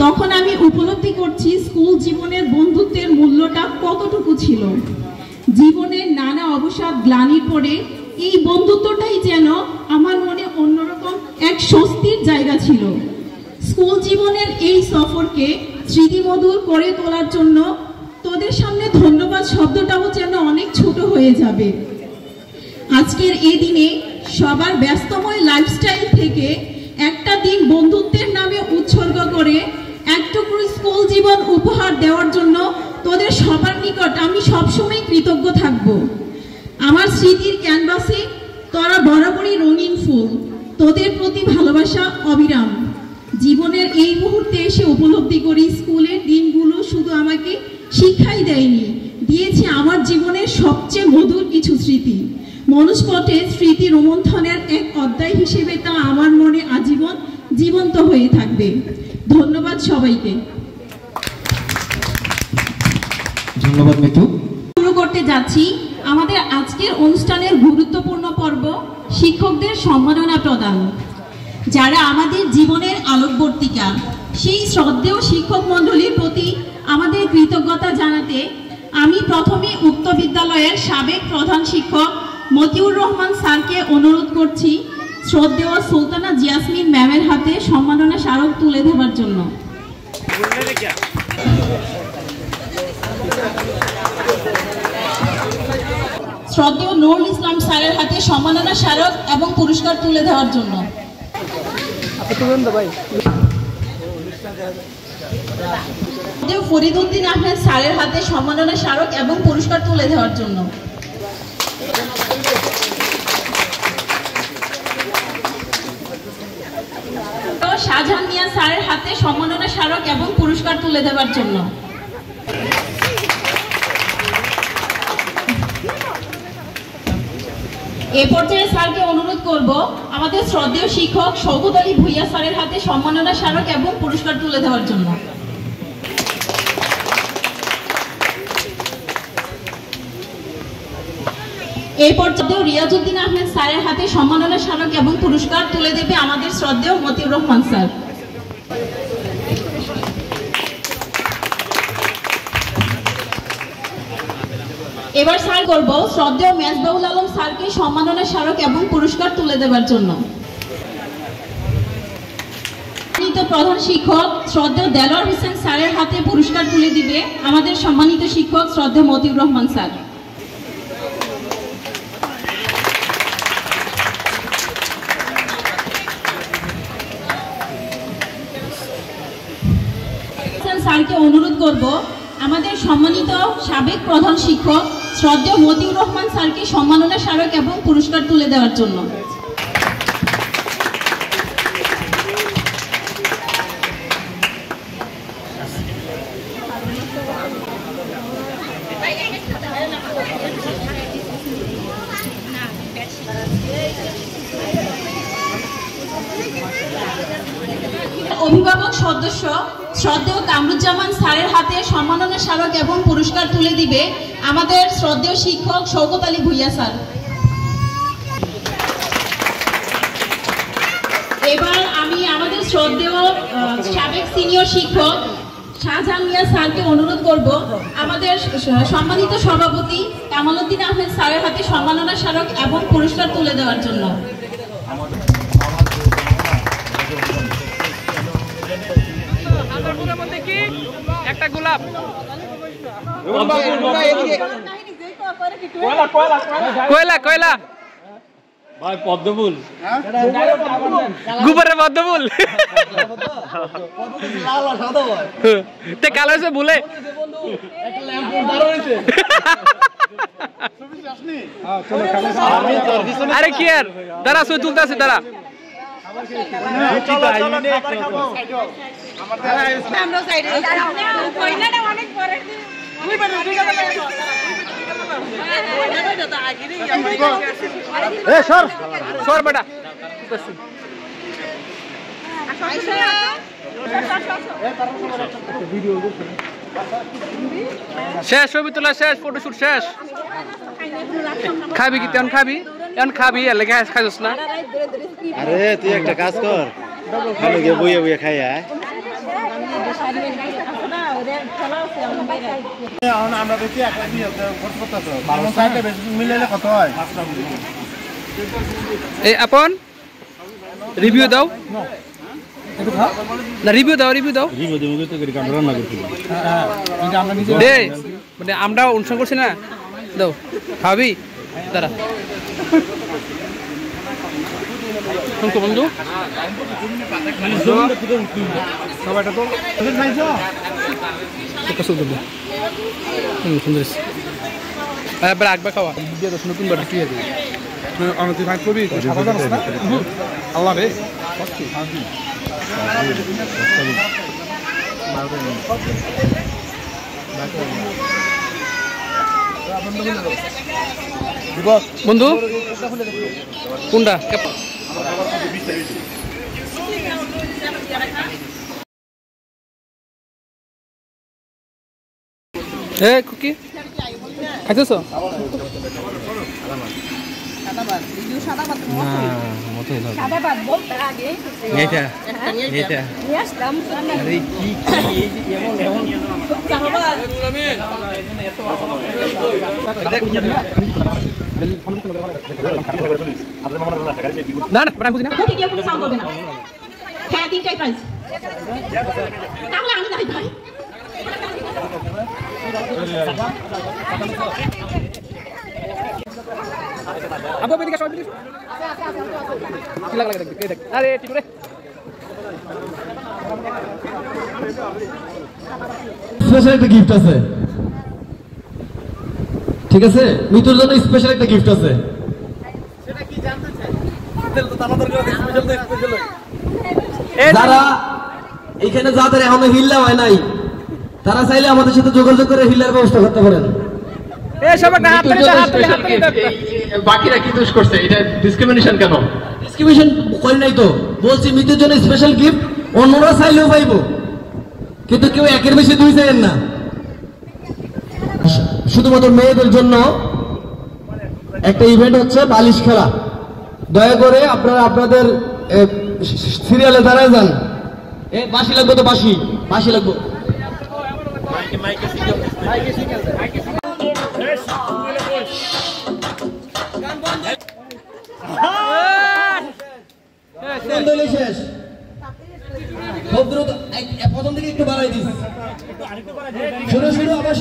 তখন আমি উপলব্ধি করছি স্কুল জীবনের বন্ধুত্বের মূল্যটা কতটুকু ছিল। জীবনের নানা অবসাদ গ্লানির পরে এই বন্ধুত্বটাই যেন আমার মনে অন্যরকম এক স্বস্তির জায়গা ছিল। স্কুল জীবনের এই সফরকে স্মৃতিমধুর করে তোলার জন্য তোদের সামনে ধন্যবাদ শব্দটাও যেন অনেক ছোট হয়ে যাবে। আজকের এই দিনে সবার ব্যস্তময় লাইফস্টাইল থেকে একটা দিন বন্ধুত্বের নামে উৎসর্গ করে একটুকু স্কুল জীবন উপহার দেওয়ার জন্য তোদের সবার নিকট আমি সবসময় কৃতজ্ঞ থাকব। আমার স্মৃতির ক্যানভাসে তোরা বরাবরই রঙিন ফুল, তোদের প্রতি ভালোবাসা অবিরাম। জীবনের এই মুহূর্তে এসে উপলব্ধি করি স্কুলের দিনগুলো শুধু আমাকে শিক্ষাই দেয়নি, দিয়েছে আমার জীবনের সবচেয়ে মধুর কিছু স্মৃতি। মনুষ্যপটে স্মৃতি রোমন্থনের এক অধ্যায় হিসেবে তা আমার মনে আজীবন জীবন্ত হয়ে থাকবে। ধন্যবাদ সবাইকে। ধন্যবাদ মিতু। শুরু করতে যাচ্ছি আমাদের আজকের অনুষ্ঠানের গুরুত্বপূর্ণ পর্ব, শিক্ষকদের সম্মাননা প্রদান। যারা আমাদের জীবনের আলোকবর্তিকা, সেই শ্রদ্ধেয় শিক্ষক মণ্ডলীর প্রতি আমাদের কৃতজ্ঞতা জানাতে আমি প্রথমে উক্ত বিদ্যালয়ের সাবেক প্রধান শিক্ষক মতিউর রহমান স্যারকে অনুরোধ করছি শ্রদ্ধেয় সুলতানা জিয়াসমিন ম্যামের হাতে সম্মাননা স্মারক তুলে দেওয়ার জন্য। শ্রদ্ধেয় নুরুল ইসলাম স্যারের হাতে সম্মাননা স্মারক এবং পুরস্কার তুলে দেওয়ার জন্য। ফরিদউদ্দিন আহমেদ স্যারের হাতে সম্মাননা স্মারক এবং পুরস্কার তুলে দেওয়ার জন্য। শাহজাহান মিয়া স্যারের হাতে সম্মাননা স্মারক এবং পুরস্কার তুলে দেওয়ার জন্য। এ পর্যায়ে স্যারকে অনুরোধ করব আমাদের শ্রদ্ধেয় শিক্ষক শওকত আলী ভুইয়া স্যারের হাতে সম্মাননা স্মারক এবং পুরস্কার তুলে দেওয়ার জন্য। এই পর্যায়ে রিয়াজউদ্দিন আহমেদ স্যারের হাতে সম্মাননা স্মারক এবং পুরস্কার তুলে দেবে আমাদের শ্রদ্ধেয় মতিউর রহমান স্যার। এবার স্যার করব শ্রদ্ধেয় মেজবাউল আলম স্যারকে সম্মাননা স্মারক এবং পুরস্কার তুলে দেওয়ার জন্য। প্রধান শিক্ষক শ্রদ্ধেয় দেলোয়ার হোসেন স্যারের হাতে পুরস্কার তুলে দিবে আমাদের সম্মানিত শিক্ষক শ্রদ্ধেয় মতিউর রহমান স্যার। স্যারকে অনুরোধ করব আমাদের সম্মানিত সাবেক প্রধান শিক্ষক শ্রদ্ধেয় মতিউর রহমান স্যারকে সম্মাননা স্মারক এবং পুরস্কার তুলে দেওয়ার জন্য। অভিভাবক সদস্য শ্রদ্ধেয় কামরুজ্জামান স্যারের হাতে সম্মাননা স্মারক এবং পুরস্কার তুলে দিবে আমাদের শ্রদ্ধেয় শিক্ষক শওকত আলী ভুইয়া স্যার। এবার আমি আমাদের শ্রদ্ধেয় সাবেক সিনিয়র শিক্ষক শাহজাহান মিয়া স্যারকে অনুরোধ করব আমাদের সম্মানিত সভাপতি কামাল উদ্দিন আহমেদ স্যারের হাতে সম্মাননা স্মারক এবং পুরস্কার তুলে দেওয়ার জন্য। একটা গোলাপ কয়লা কয়লা ভাই পদ্মফুল গোবরের পদ্মফুল তে কালো হয়েছে ভুলে আরে কি আর দাঁড়া সই তুলতে আছে দাঁড়া শেষ ছবি তোলা শেষ ফটোশুট শেষ খাবি কি তেমন খাবি এখন খাবি এর লেগে খাইছস না আরে তুই একটা কাজ কর ভালো গিয়ে বইয়ে বইয়ে খাই আয় আমরা দেখি একটা মিলাইলে কত হয় এই আপন রিভিউ দাও না রিভিউ দাও রান্না করছি দে মানে আমরা অনুষ্ঠান করছি না দাও খাবি দাঁড়া বন্ধু সবাইটা তো সুন্দর এবার একবার খাওয়া দিয়ে দশ নতুন বার দিয়ে দিই তুই ভাই করবি আল্লাহ রে বন্ধু কোনটা এ কুকি খাইতেছ না না বুঝি না হ্যাঁ তিনটাই প্রাইজ তাহলে আমি নাই ভাই আবু বেদিকে সবাই দিস কি লাগা দেখ দেখ আরে ঠিক রে স্পেশাল একটা গিফট আছে ঠিক আছে মিতুর জন্য স্পেশাল একটা গিফট আছে সেটা কি জানতে চাই যারা এখানে যাদের এখনো হিল্লা হয় নাই তারা চাইলে আমাদের সাথে যোগাযোগ করে হিল্লার ব্যবস্থা করতে পারেন বাকিরা কি দোষ করছে এটা ডিসক্রিমিনেশন কেন ডিসক্রিমিনেশন করি নাই তো বলছি মিতুর জন্য স্পেশাল গিফট অন্যরা চাইলেও পাইবো কিন্তু কেউ একের বেশি দুই চাইেন না শুধুমাত্র মেয়েদের জন্য একটা ইভেন্ট হচ্ছে বালিশ খেলা দয়া করে আপনারা আপনাদের সিরিয়ালে দাঁড়ায় যান বাঁশি লাগবে তো বাঁশি বাঁশি লাগবে শেষ খুব দ্রুত প্রথম দিকে একটু বাড়াই দিস শুরু শুরু আবার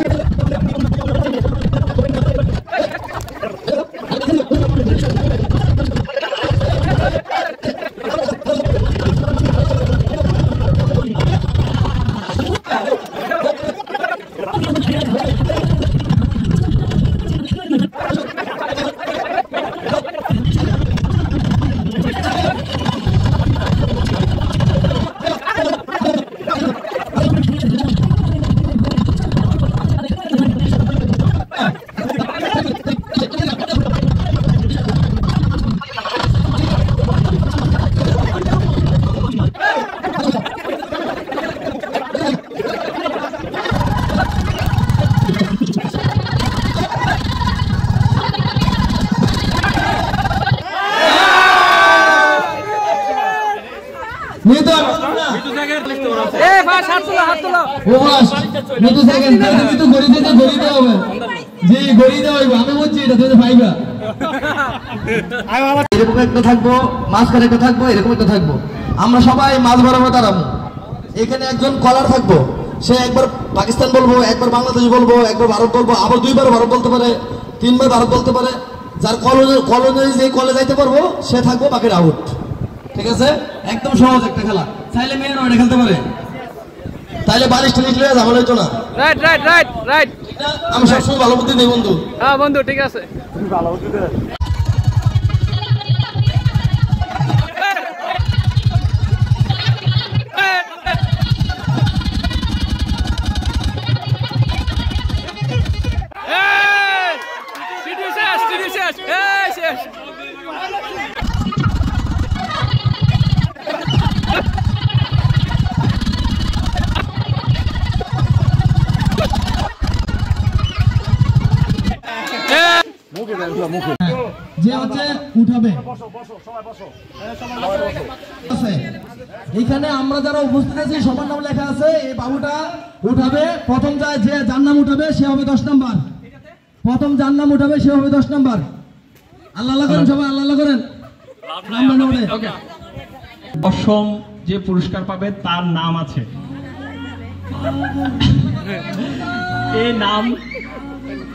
মৃত্যু সেকেন্ড তুমি তো গড়ি দিতে হবে যে গড়ি দেওয়া হইব আমি বলছি এটা তুমি পাইবা এরকম একটা থাকবো মাঝখানে একটা থাকবো এরকম একটা থাকবো আমরা সবাই মাঝ বরাবর দাঁড়াবো এখানে একজন কলার থাকবো সে একবার পাকিস্তান বলবো একবার বাংলাদেশ বলবো একবার ভারত বলবো আবার দুইবার ভারত বলতে পারে তিনবার ভারত বলতে পারে যার কলেজে যে কলেজ যাইতে পারবো সে থাকবো বাকির আউট ঠিক আছে একদম সহজ একটা খেলা চাইলে মেয়েরা এটা খেলতে পারে তাইলে বালিশটা নিচলে ঝামেলা হইতো না রাইট আমি সবসময় ভালো বুদ্ধি নেই বন্ধু হ্যাঁ বন্ধু ঠিক আছে তুমি ভালো বুদ্ধি দে যে হচ্ছে উঠাবে এখানে আমরা যারা উপস্থিত আছি সবার নাম লেখা আছে এই বাবুটা উঠাবে প্রথম যে যার নাম উঠাবে সে হবে 10 নাম্বার প্রথম যার নাম উঠাবে সে হবে 10 নাম্বার আল্লাহ করেন সবাই আল্লাহ করেন অসম যে পুরস্কার পাবে তার নাম আছে এই নাম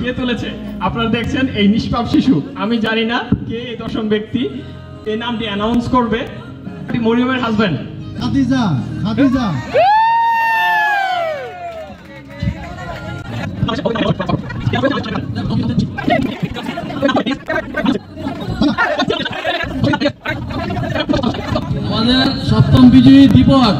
কে তুলেছে আপনারা দেখছেন এই নিষ্পাপ শিশু আমি জানি না কে এই দশম ব্যক্তি এই নামটি অ্যানাউন্স করবে মরিয়মের হাজবেন্ড খাদিজা আমাদের সপ্তম বিজয়ী দীপক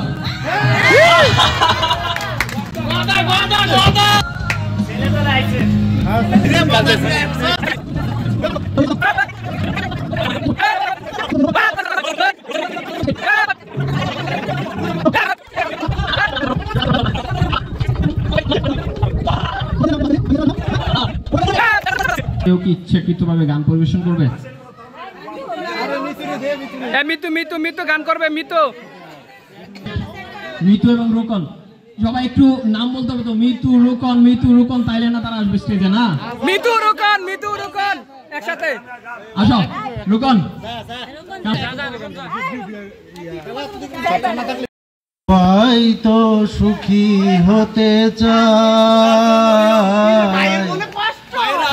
কেউ কি ইচ্ছাকৃতভাবে গান পরিবেশন করবে মিতু গান করবে মিতু এবং রোকন সবাই একটু নাম বলতে হবে তো মিতু রোকন তাইলে না তারা আসবে স্টেজে না মিতু রোকন একসাথে আসো রোকন সবাই তো সুখী হতে চায়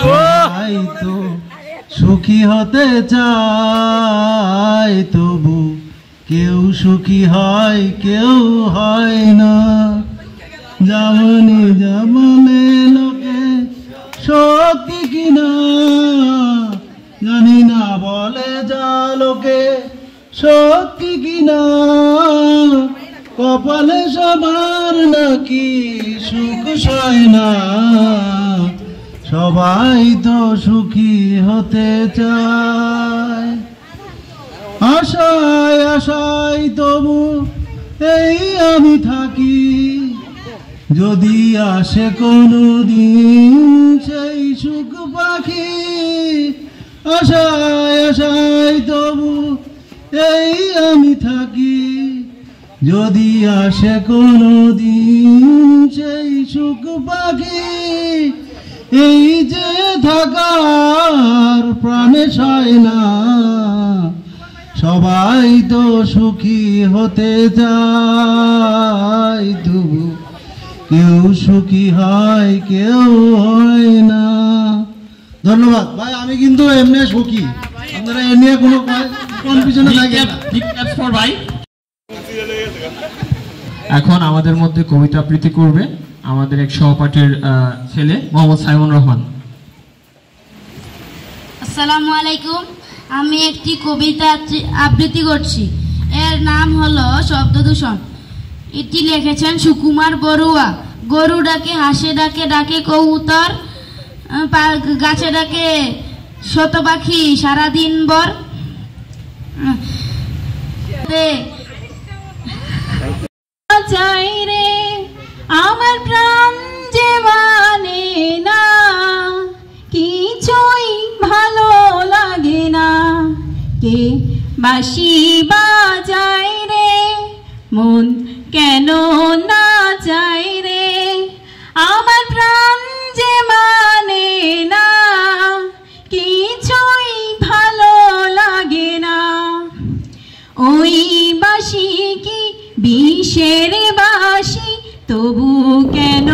সবাই তো সুখী হতে চায় তবু কেউ সুখী হয় কেউ হয় না যেমনে লোকে সত্যি কিনা জানি না বলে যা লোকে সত্যি কিনা কপালে সবার নাকি সুখ সয় না সবাই তো সুখী হতে চায় আশায় তবু এই আমি থাকি যদি আসে কোনো দিন সেই সুখ পাখি আশায় তবু এই আমি থাকি যদি আসে কোনো দিন সেই সুখ পাখি এই যে থাকার প্রাণে সয় না সবাই তো সুখী হতে চায় তবু কেউ সুখী হয় কেউ হয় না ধন্যবাদ ভাই আমি কিন্তু এমনি সুখী আপনারা এ নিয়ে কোনো কনফিউশনে থাকেন না এখন আমাদের মধ্যে কবিতা আবৃত্তি করবে আমাদের এক সহপাঠীর ছেলে মোহাম্মদ সাইমুন রহমান আসসালামু আলাইকুম আমি একটি কবিতা আবৃত্তি করছি এর নাম হলো শব্দ দূষণ এটি লিখেছেন সুকুমার বড়ুয়া গরু ডাকে হাসে ডাকে ডাকে কবুতর গাছে ডাকে শত পাখি সারাদিন ভর চাই রে আমার প্রাণ যে মানে না কিছুই ভালো লাগে না কে বাঁশি বাজায় রে মন কেন না চাই রে, আমার প্রাণ যে মানে না, কিছুই ভালো লাগে না। ওই বাঁশি কি বিষের বাঁশি, তবু কেন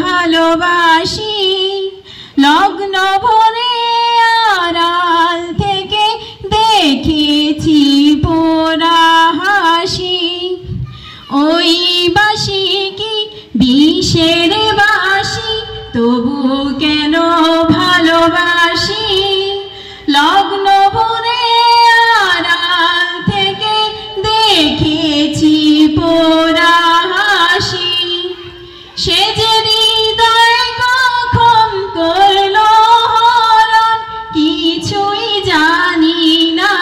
ভালোবাসি। লগ্ন ভরে আড়াল থেকে দেখেছি পোড়া হাসি। ওই বাঁশি কি বিষের বাঁশি, তবু কেন ভালোবাসি। লগ্ন ভরে আড়াল থেকে দেখেছি পোড়া হাসি। সে যে হৃদয় কখন করলো হরণ, কিছুই জানি না।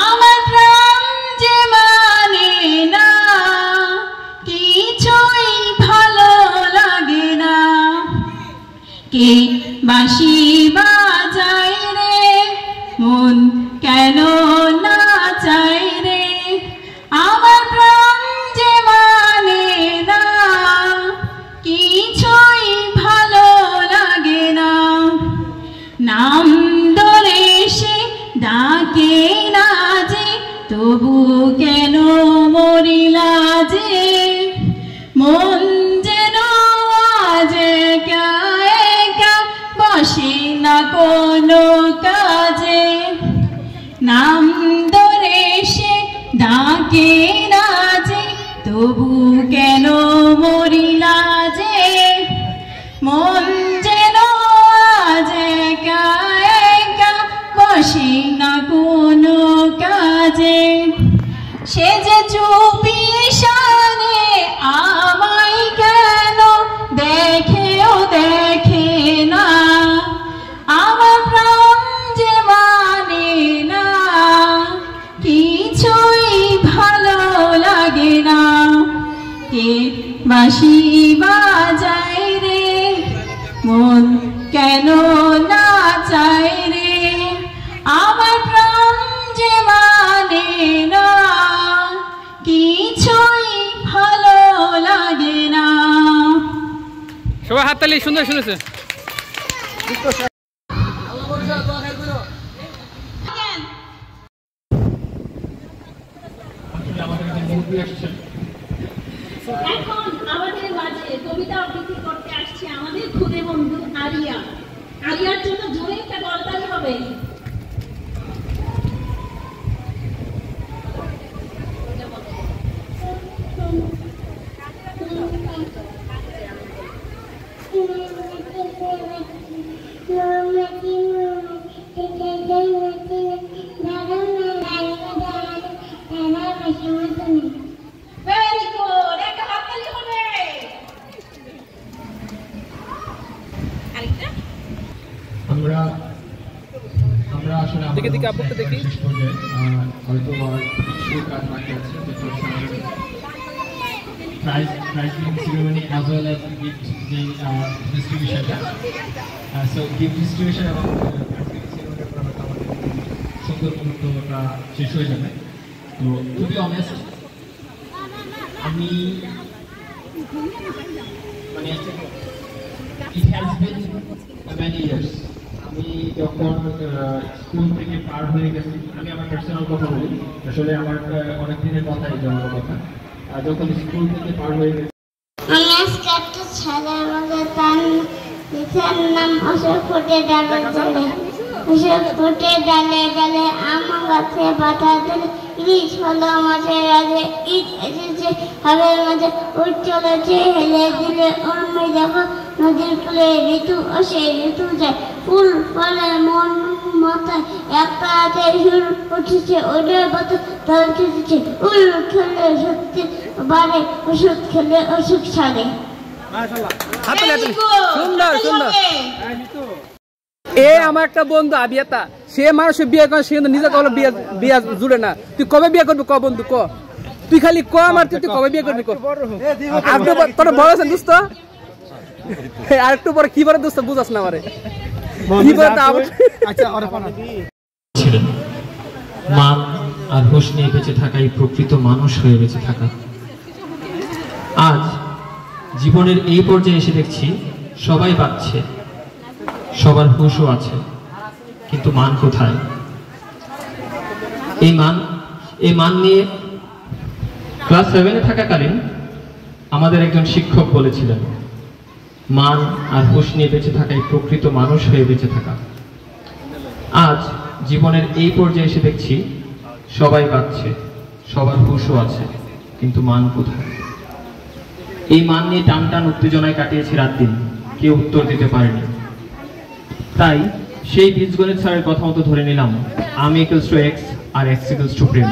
আমার প্রাণ যে মানে না, কিছুই ভালো লাগে না। কে বাঁশি বাজায় রে, মন কেন না চাই রে, আমার প্রাণ যে মানে না, কিছুই ভালো লাগে না। নাম ধরে সে ডাকে না যে, তবু কেন মরিলা যে। মন যেন আজ একা একা বসে না কোনো কাজে। নাম ধরে সে ডাকে না যে, তবু কেন মরিলা যে। মন যেন আজ একা একা বসে না কোনো কাজে। সে যে চুপি শানে আমায় কেন দেখেও দেখে না, আমার প্রাণ যে মানে না, কিছুই ভালো লাগে না। কে বাঁশি বাজায় রে, মন কেন না চাই রে, আমার প্রাণ যে মানে না, কিছুই ভালো লাগে না। সবাই হাততালি, সুন্দর শুনেছে। এখন আমাদের মাঝে কবিতা আবৃত্তি করতে আসছে আমাদের খুদে বন্ধু আরিয়া। আরিয়ার জন্য জোরে একটা করতালি হবে। Very good. একটা হাততালি হবে। আরেকটা। আমরা আসলে দেখি আপনি দেখি হয়তো কিছু কাজ বাকি আছে, prize giving ceremony as well as gift যে ডিস্ট্রিবিউশনটা। সো গিফট ডিস্ট্রিবিউশন এবং সুন্দর মুহূর্তটা শেষ হয়ে যাবে। তো টু বি অনেস্ট, আমি মানে it has been many years. আমি যখন স্কুল থেকে পার হয়ে গেছি, আমি আমার পার্সোনাল কথা বলি, আসলে আমার অনেক দিনের কথাই যাওয়ার কথা। যখন স্কুল থেকে পার হয়ে গেছি, আমি আজকে একটা ছেলে আমাদের তার নাম অশোক ফুটে ডালে ডালে, অশোক ফুটে ডালে ডালে আমার গাছে বাধা দিলে, ইলিশ হলো মাঝে রাজে, ঈদ এসেছে হাবের মাঝে, উঠ চলেছে হেলে দিলে ওরমে দেখো নদীর ফুলে ঋতু আসে ঋতু যায়, ফুল ফলে মন মাথায় একটা হাতে সুর উঠেছে, ওদের বাতা দল ছুটেছে, উল খেলে সত্যি বাড়ে, ওষুধ খেলে অসুখ ছাড়ে। সুন্দর সুন্দর। এ আমার একটা বন্ধু আবিয়াতা, সে মানুষের বিয়ে করে, সে নিজে কখনো বিয়ে জুড়ে না। তুই কবে বিয়ে করবি ক বন্ধু, ক তুই খালি ক আমার, তুই কবে বিয়ে করবি ক। তোর বড় আছেন দোস্ত, আরেকটু পরে কি বলে দোস্ত বুঝাস না আমারে কি বলে। মান আর হোশ নিয়ে বেঁচে থাকাই প্রকৃত মানুষ হয়ে বেঁচে থাকা। আজ জীবনের এই পর্যায়ে এসে দেখছি সবাই পাচ্ছে, সবার হুঁশও আছে, কিন্তু মান কোথায়? এই মান নিয়ে ক্লাস 7-এ থাকাকালীন আমাদের একজন শিক্ষক বলেছিলেন, মান আর হুঁশ নিয়ে বেঁচে থাকাই প্রকৃত মানুষ হয়ে বেঁচে থাকা। আজ জীবনের এই পর্যায়ে এসে দেখছি সবাই পাচ্ছে, সবার হুঁশও আছে, কিন্তু মান কোথায়? এই মান নিয়ে টান টান উত্তেজনায় কাটিয়েছি রাত দিন, কেউ উত্তর দিতে পারেনি। তাই সেই বীজগণিত স্যারের কথা মতো ধরে নিলাম আমি ইকুয়ালস টু এক্স আর এক্স ইকুয়ালস টু প্রেম।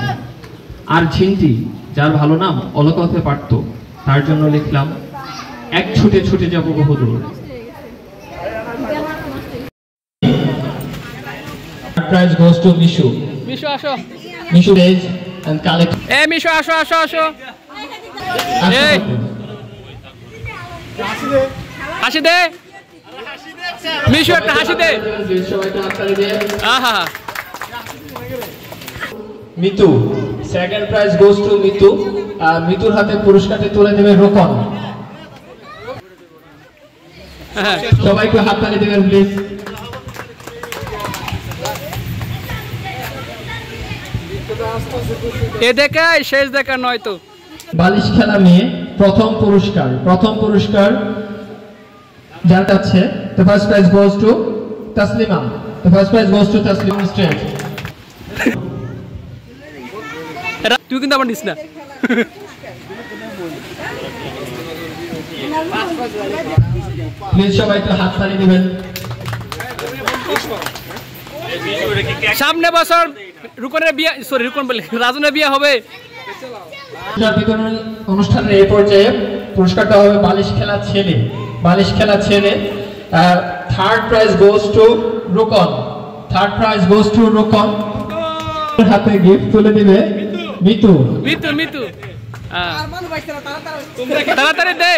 আর ঝিনটি, যার ভালো নাম অলকা হতে পারত, তার জন্য লিখলাম এক ছুটে ছুটে যাব বহুদূর। Prize goes to Mishu. Mishu আসো। Mishu is and collect. Mishu আসো আসো আসো। হাসি দে। মিশু একটা হাসি দে। আহা। Mitu, second prize goes to Mitu. মিতুর হাতে পুরস্কারটি তুলে দেবে রোকন। সবাইকে হাততালি দেবেন প্লিজ। এ দেখাই শেষ দেখা নয় তো। বালিশ খেলা নিয়ে প্রথম পুরস্কার যার কাছে the first prize goes to Taslima. The first prize goes to Taslima Straight. তুই কিন্তু আমার নিস না। প্লিজ সবাই একটু হাততালি দিবেন। সামনে বছর রুকনের বিয়ে, সরি রুকন বলে রাজনের বিয়ে হবে। অনুষ্ঠানের এই পর্যায়ে পুরস্কারটা হবে বালিশ খেলা ছেলে। Third prize goes to Rukon. হাতে গিফট তুলে দিবে মিতু। তাড়াতাড়ি দে।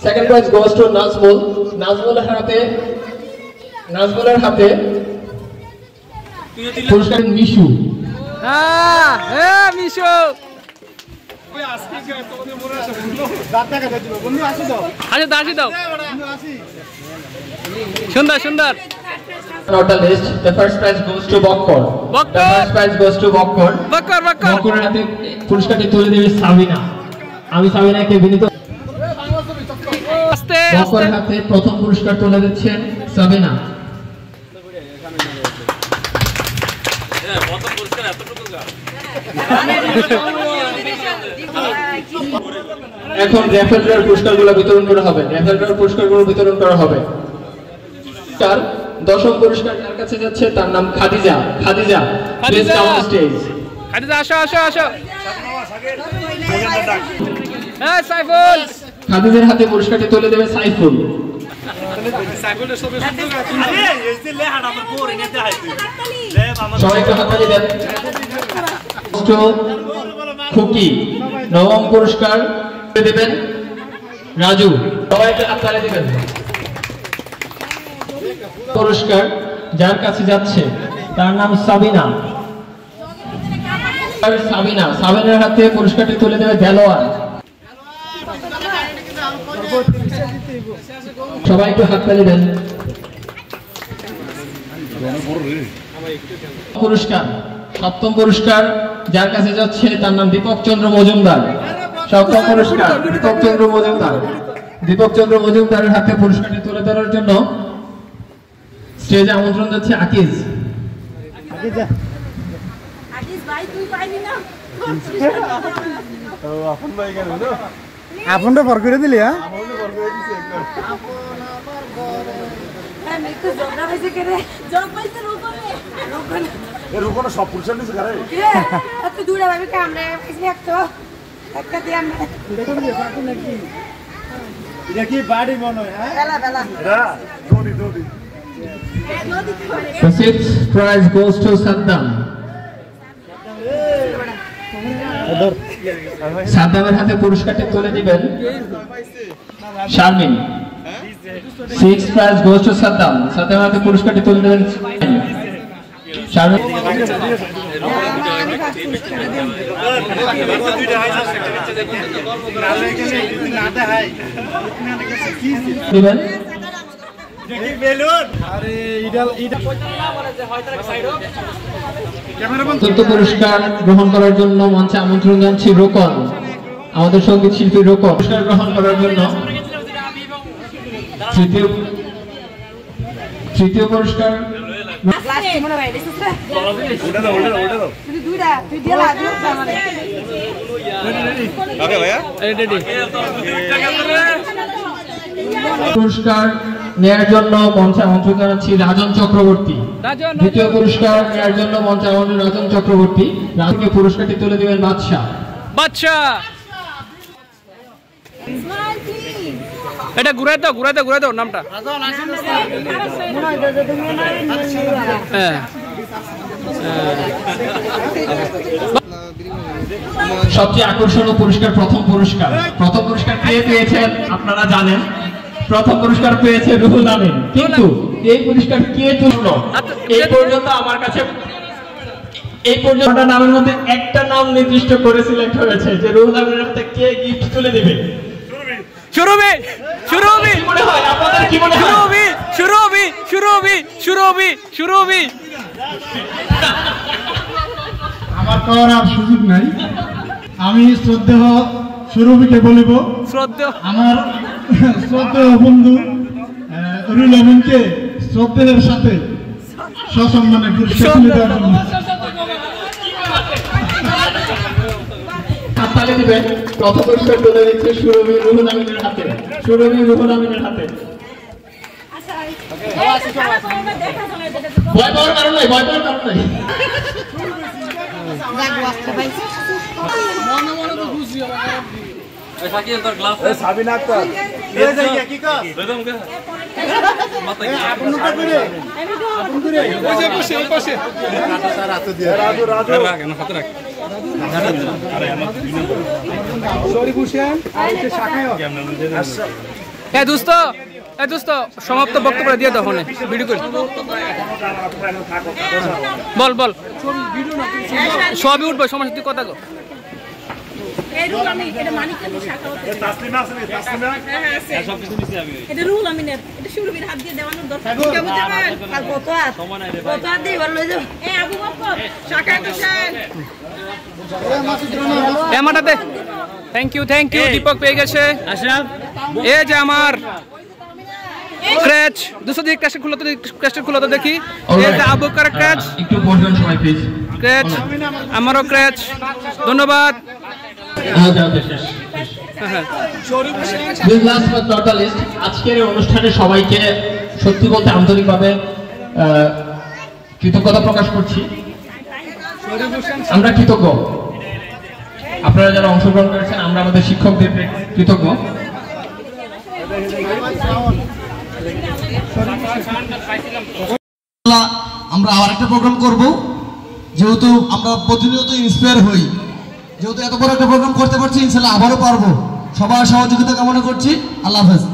Second prize goes to Najmul. নাজমুলের হাতে পুরস্কার মিশু। মিশু হাসি দাও। সুন্দর। The first prize goes to Bokkor. বক্করের হাতে পুরস্কারটি তুলে দেবে সাবিনা। আমি সাবিনাকে বিনীত। বক্করের হাতে প্রথম পুরস্কার তুলে দিচ্ছেন সাবিনা। এখন র্যাফেল ড্রয়ের পুরস্কারগুলো বিতরণ করা হবে। তার দশম পুরস্কার যার কাছে যাচ্ছে তার নাম Khadija. Please come on stage. Khadija আসো। সাইফুল। খাদিজার হাতে পুরস্কারটি তুলে দেবে সাইফুল। সবাইকে হাততালি দেন। খুকি, নবম পুরস্কার দেবেন রাজু। সবাইকে হাততালি দিবেন। পুরস্কার যার কাছে যাচ্ছে তার নাম সাবিনার হাতে পুরস্কারটি তুলে দেবে দেলোয়ার। সবাই একটু হাততালি দেন। সপ্তম পুরস্কার যার কাছে যাচ্ছে তার নাম দীপক চন্দ্র মজুমদার। দীপক চন্দ্র মজুমদারের হাতে পুরস্কারটি তুলে দেওয়ার জন্য স্টেজে আমন্ত্রণ যাচ্ছে আকিজ। আপনটা ফর করে দিলি। সব পুরস্কার নিচ্ছে দুটা ভাবি কামড়ে এটা কি বাড়ি মনে হয়? The sixth prize goes to Saddam. সাদ্দামের হাতে পুরস্কারটি তুলে দিবেন Sharmin. Sixth prize goes to Saddam. সাদ্দামের হাতে পুরস্কারটি তুলে দেবেন চতুর্থ পুরস্কার গ্রহণ করার জন্য মঞ্চে আমন্ত্রণ জানাচ্ছি রোকন, আমাদের সঙ্গীত শিল্পী রোকন পুরস্কার গ্রহণ করার জন্য। তৃতীয় পুরস্কার পুরস্কার নেয়ার জন্য মঞ্চে আমন্ত্রণ জানাচ্ছি রাজন চক্রবর্তী। দ্বিতীয় পুরস্কার নেয়ার জন্য মঞ্চে আমন্ত্রণ রাজন চক্রবর্তী। রাজনকে পুরস্কারটি তুলে দিবেন বাদশা। এটা ঘুরাই দাও নামটা। সবচেয়ে আকর্ষণীয় পুরস্কার প্রথম পুরস্কার কে পেয়েছেন আপনারা জানেন। প্রথম পুরস্কার পেয়েছে রুহুল আমিন, কিন্তু এই পুরস্কার কে তুললো এই পর্যন্ত আমার কাছে নামের মধ্যে একটা নাম নির্দিষ্ট করে সিলেক্ট হয়েছে যে রুহুল আমিনের হাতে কে গিফট তুলে দিবে। মনে হয় আপনাদের কি মনে হয়? আমার করার আর সুযোগ নাই, আমি শ্রদ্ধেয় সুরভিকে বলিব, আমার শ্রদ্ধেয় বন্ধু রুহুল আমিনকে শ্রদ্ধের সাথে সসম্মানে পুরস্কার তুলে দেওয়ার জন্য হাততালি দিবেন। প্রথম পুরস্কার তুলে দিচ্ছে সুরভি রুহুল আমিনের হাতে। ভয় পাওয়ার কারণ নাই। সমাপ্ত বক্তব্য দিয়ে দাও ভিডিও করে বল সবই উঠবে সমস্যা, তুই কথা গো। থ্যাংক ইউ দীপক পেয়ে গেছে। এই যে আমার ক্র্যাচ 200 দিক ক্র্যাশ খুলো তো দেখি। এই যে আবুকার ক্র্যাচ, একটু বসবেন সবাই প্লিজ। ক্র্যাচ আমারও ক্র্যাচ, ধন্যবাদ। আজকের অনুষ্ঠানে সবাইকে সত্যি বলতে আন্তরিকভাবে কৃতজ্ঞতা প্রকাশ করছি। আমরা কৃতজ্ঞ, আপনারা যারা অংশগ্রহণ করেছেন, আমরা আমাদের শিক্ষকদের কৃতজ্ঞ। আমরা আবার একটা প্রোগ্রাম করব, যেহেতু আমরা প্রতিনিয়ত ইন্সপায়ার হই, যেহেতু এত বড় একটা প্রোগ্রাম করতে পারছি, ইনশাআল্লাহ আবারও পারবো। সবার সহযোগিতা কামনা করছি। আল্লাহ হাফেজ।